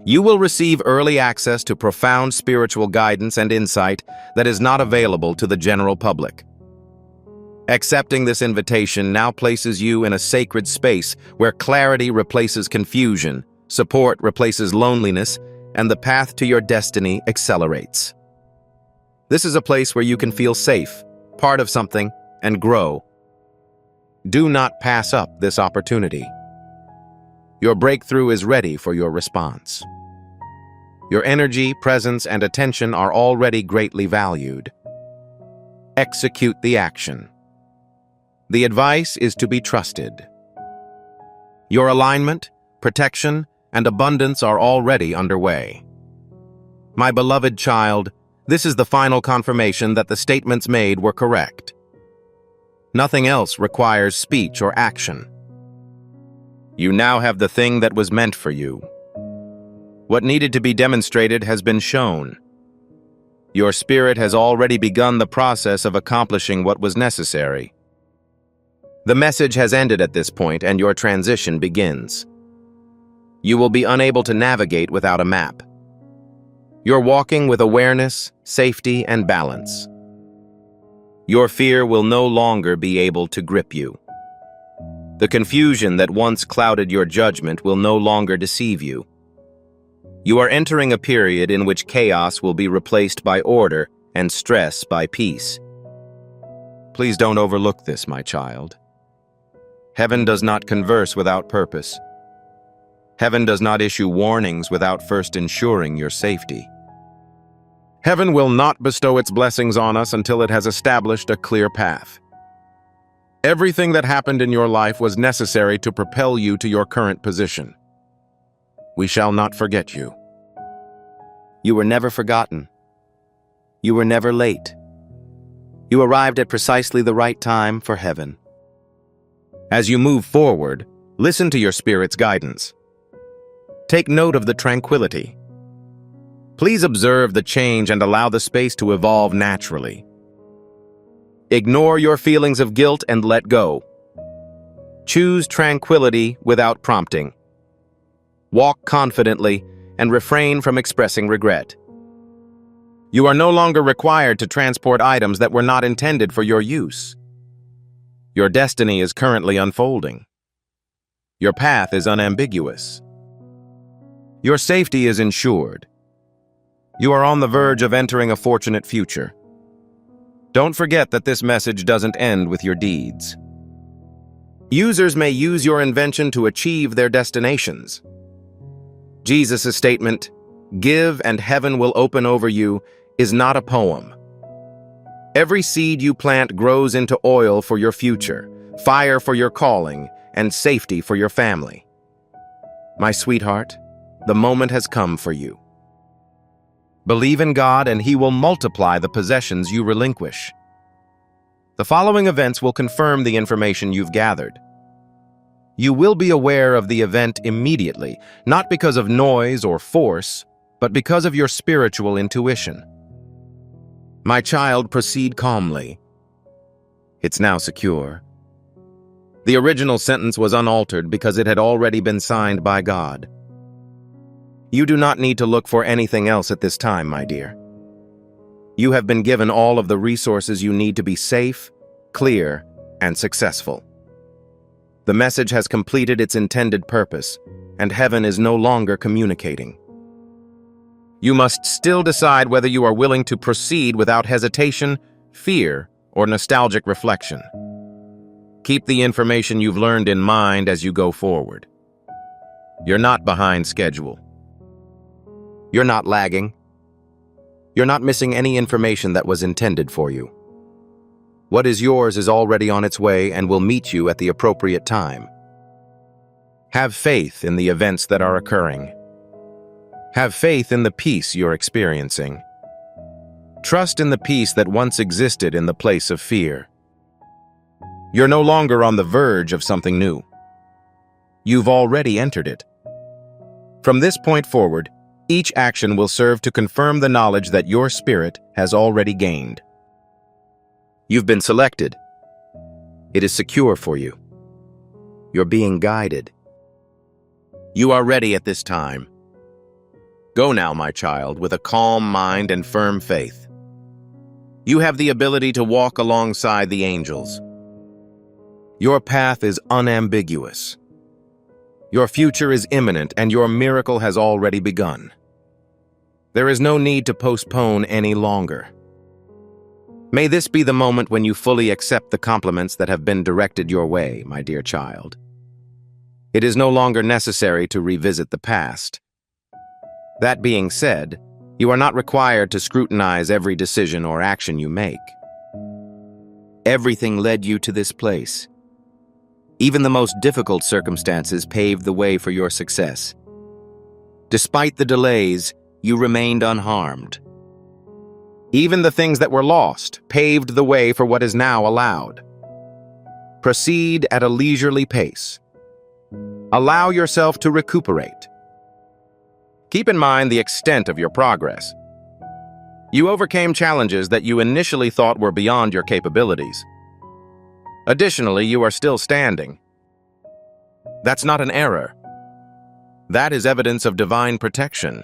You will receive early access to profound spiritual guidance and insight that is not available to the general public. Accepting this invitation now places you in a sacred space where clarity replaces confusion, support replaces loneliness, and the path to your destiny accelerates. This is a place where you can feel safe, part of something, and grow. Do not pass up this opportunity. Your breakthrough is ready for your response. Your energy, presence, and attention are already greatly valued. Execute the action. The advice is to be trusted. Your alignment, protection, and abundance are already underway. My beloved child, this is the final confirmation that the statements made were correct. Nothing else requires speech or action. You now have the thing that was meant for you. What needed to be demonstrated has been shown. Your spirit has already begun the process of accomplishing what was necessary. The message has ended at this point, and your transition begins. You will be unable to navigate without a map. You're walking with awareness, safety, and balance. Your fear will no longer be able to grip you. The confusion that once clouded your judgment will no longer deceive you. You are entering a period in which chaos will be replaced by order and stress by peace. Please don't overlook this, my child. Heaven does not converse without purpose. Heaven does not issue warnings without first ensuring your safety. Heaven will not bestow its blessings on us until it has established a clear path. Everything that happened in your life was necessary to propel you to your current position. We shall not forget you. You were never forgotten. You were never late. You arrived at precisely the right time for heaven. As you move forward, listen to your spirit's guidance. Take note of the tranquility. Please observe the change and allow the space to evolve naturally. Ignore your feelings of guilt and let go. Choose tranquility without prompting. Walk confidently and refrain from expressing regret. You are no longer required to transport items that were not intended for your use. Your destiny is currently unfolding. Your path is unambiguous. Your safety is ensured. You are on the verge of entering a fortunate future. Don't forget that this message doesn't end with your deeds. Users may use your invention to achieve their destinations. Jesus' statement, "Give and heaven will open over you," is not a poem. Every seed you plant grows into oil for your future, fire for your calling, and safety for your family. My sweetheart, the moment has come for you. Believe in God and He will multiply the possessions you relinquish. The following events will confirm the information you've gathered. You will be aware of the event immediately, not because of noise or force, but because of your spiritual intuition. My child, proceed calmly. It's now secure. The original sentence was unaltered because it had already been signed by God. You do not need to look for anything else at this time, my dear. You have been given all of the resources you need to be safe, clear, and successful. The message has completed its intended purpose, and heaven is no longer communicating. You must still decide whether you are willing to proceed without hesitation, fear, or nostalgic reflection. Keep the information you've learned in mind as you go forward. You're not behind schedule. You're not lagging. You're not missing any information that was intended for you. What is yours is already on its way and will meet you at the appropriate time. Have faith in the events that are occurring. Have faith in the peace you're experiencing. Trust in the peace that once existed in the place of fear. You're no longer on the verge of something new. You've already entered it. From this point forward, each action will serve to confirm the knowledge that your spirit has already gained. You've been selected. It is secure for you. You're being guided. You are ready at this time. Go now, my child, with a calm mind and firm faith. You have the ability to walk alongside the angels. Your path is unambiguous. Your future is imminent, and your miracle has already begun. There is no need to postpone any longer. May this be the moment when you fully accept the compliments that have been directed your way, my dear child. It is no longer necessary to revisit the past. That being said, you are not required to scrutinize every decision or action you make. Everything led you to this place. Even the most difficult circumstances paved the way for your success. Despite the delays, you remained unharmed. Even the things that were lost paved the way for what is now allowed. Proceed at a leisurely pace. Allow yourself to recuperate. Keep in mind the extent of your progress. You overcame challenges that you initially thought were beyond your capabilities. Additionally, you are still standing. That's not an error. That is evidence of divine protection.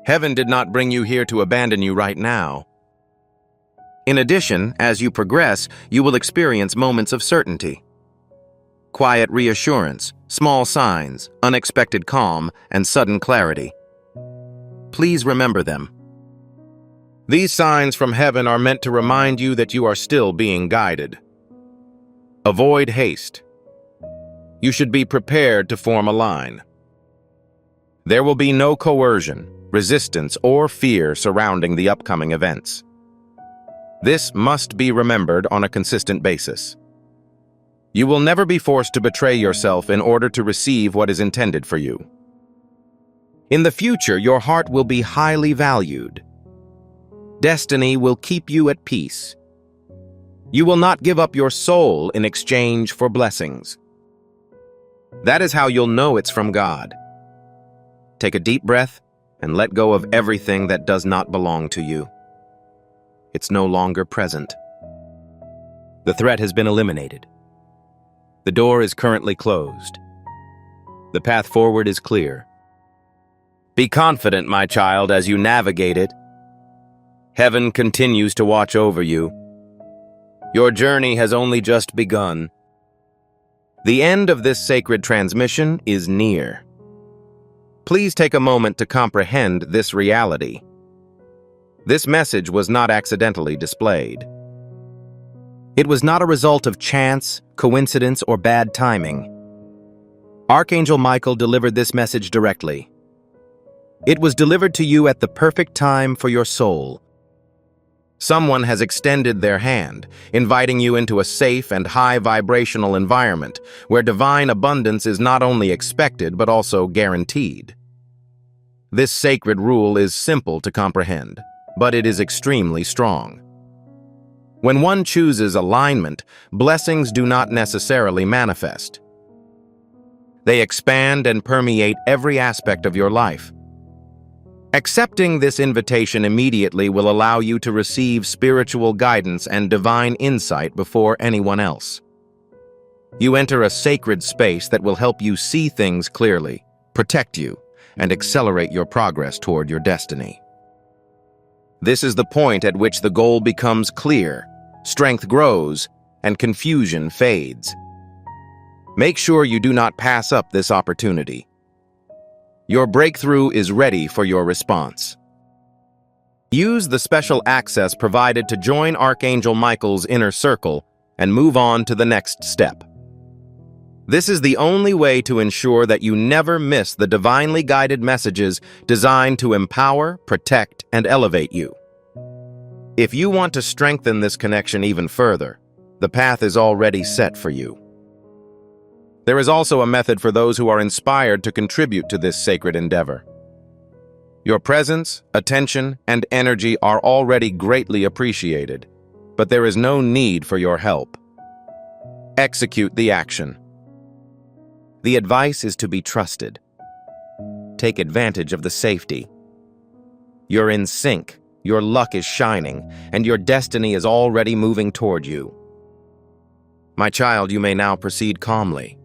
Heaven did not bring you here to abandon you right now. In addition, as you progress, you will experience moments of certainty. quiet reassurance, small signs, unexpected calm, and sudden clarity. Please remember them. These signs from heaven are meant to remind you that you are still being guided. Avoid haste. You should be prepared to form a line. There will be no coercion, resistance, or fear surrounding the upcoming events. This must be remembered on a consistent basis. You will never be forced to betray yourself in order to receive what is intended for you. In the future, your heart will be highly valued. Destiny will keep you at peace. You will not give up your soul in exchange for blessings. That is how you'll know it's from God. Take a deep breath and let go of everything that does not belong to you. It's no longer present. The threat has been eliminated. The door is currently closed. The path forward is clear. Be confident, my child, as you navigate it. Heaven continues to watch over you. Your journey has only just begun. The end of this sacred transmission is near. Please take a moment to comprehend this reality. This message was not accidentally displayed. It was not a result of chance, coincidence, or bad timing. Archangel Michael delivered this message directly. It was delivered to you at the perfect time for your soul. Someone has extended their hand, inviting you into a safe and high-vibrational environment where divine abundance is not only expected but also guaranteed. This sacred rule is simple to comprehend, but it is extremely strong. When one chooses alignment, blessings do not necessarily manifest. They expand and permeate every aspect of your life. Accepting this invitation immediately will allow you to receive spiritual guidance and divine insight before anyone else. You enter a sacred space that will help you see things clearly, protect you, and accelerate your progress toward your destiny. This is the point at which the goal becomes clear, strength grows, and confusion fades. Make sure you do not pass up this opportunity. Your breakthrough is ready for your response. Use the special access provided to join Archangel Michael's inner circle and move on to the next step. This is the only way to ensure that you never miss the divinely guided messages designed to empower, protect, and elevate you. If you want to strengthen this connection even further, the path is already set for you. There is also a method for those who are inspired to contribute to this sacred endeavor. Your presence, attention, and energy are already greatly appreciated, but there is no need for your help. Execute the action. The advice is to be trusted. Take advantage of the safety. You're in sync, your luck is shining, and your destiny is already moving toward you. My child, you may now proceed calmly.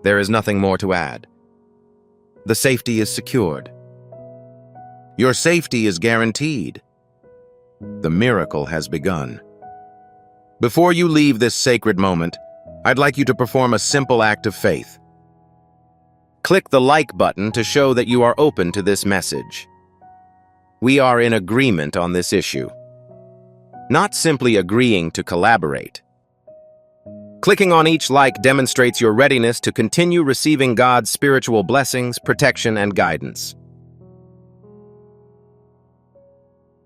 There is nothing more to add. The safety is secured. Your safety is guaranteed. The miracle has begun. Before you leave this sacred moment, I'd like you to perform a simple act of faith. Click the like button to show that you are open to this message. We are in agreement on this issue, not simply agreeing to collaborate. Clicking on each like demonstrates your readiness to continue receiving God's spiritual blessings, protection, and guidance.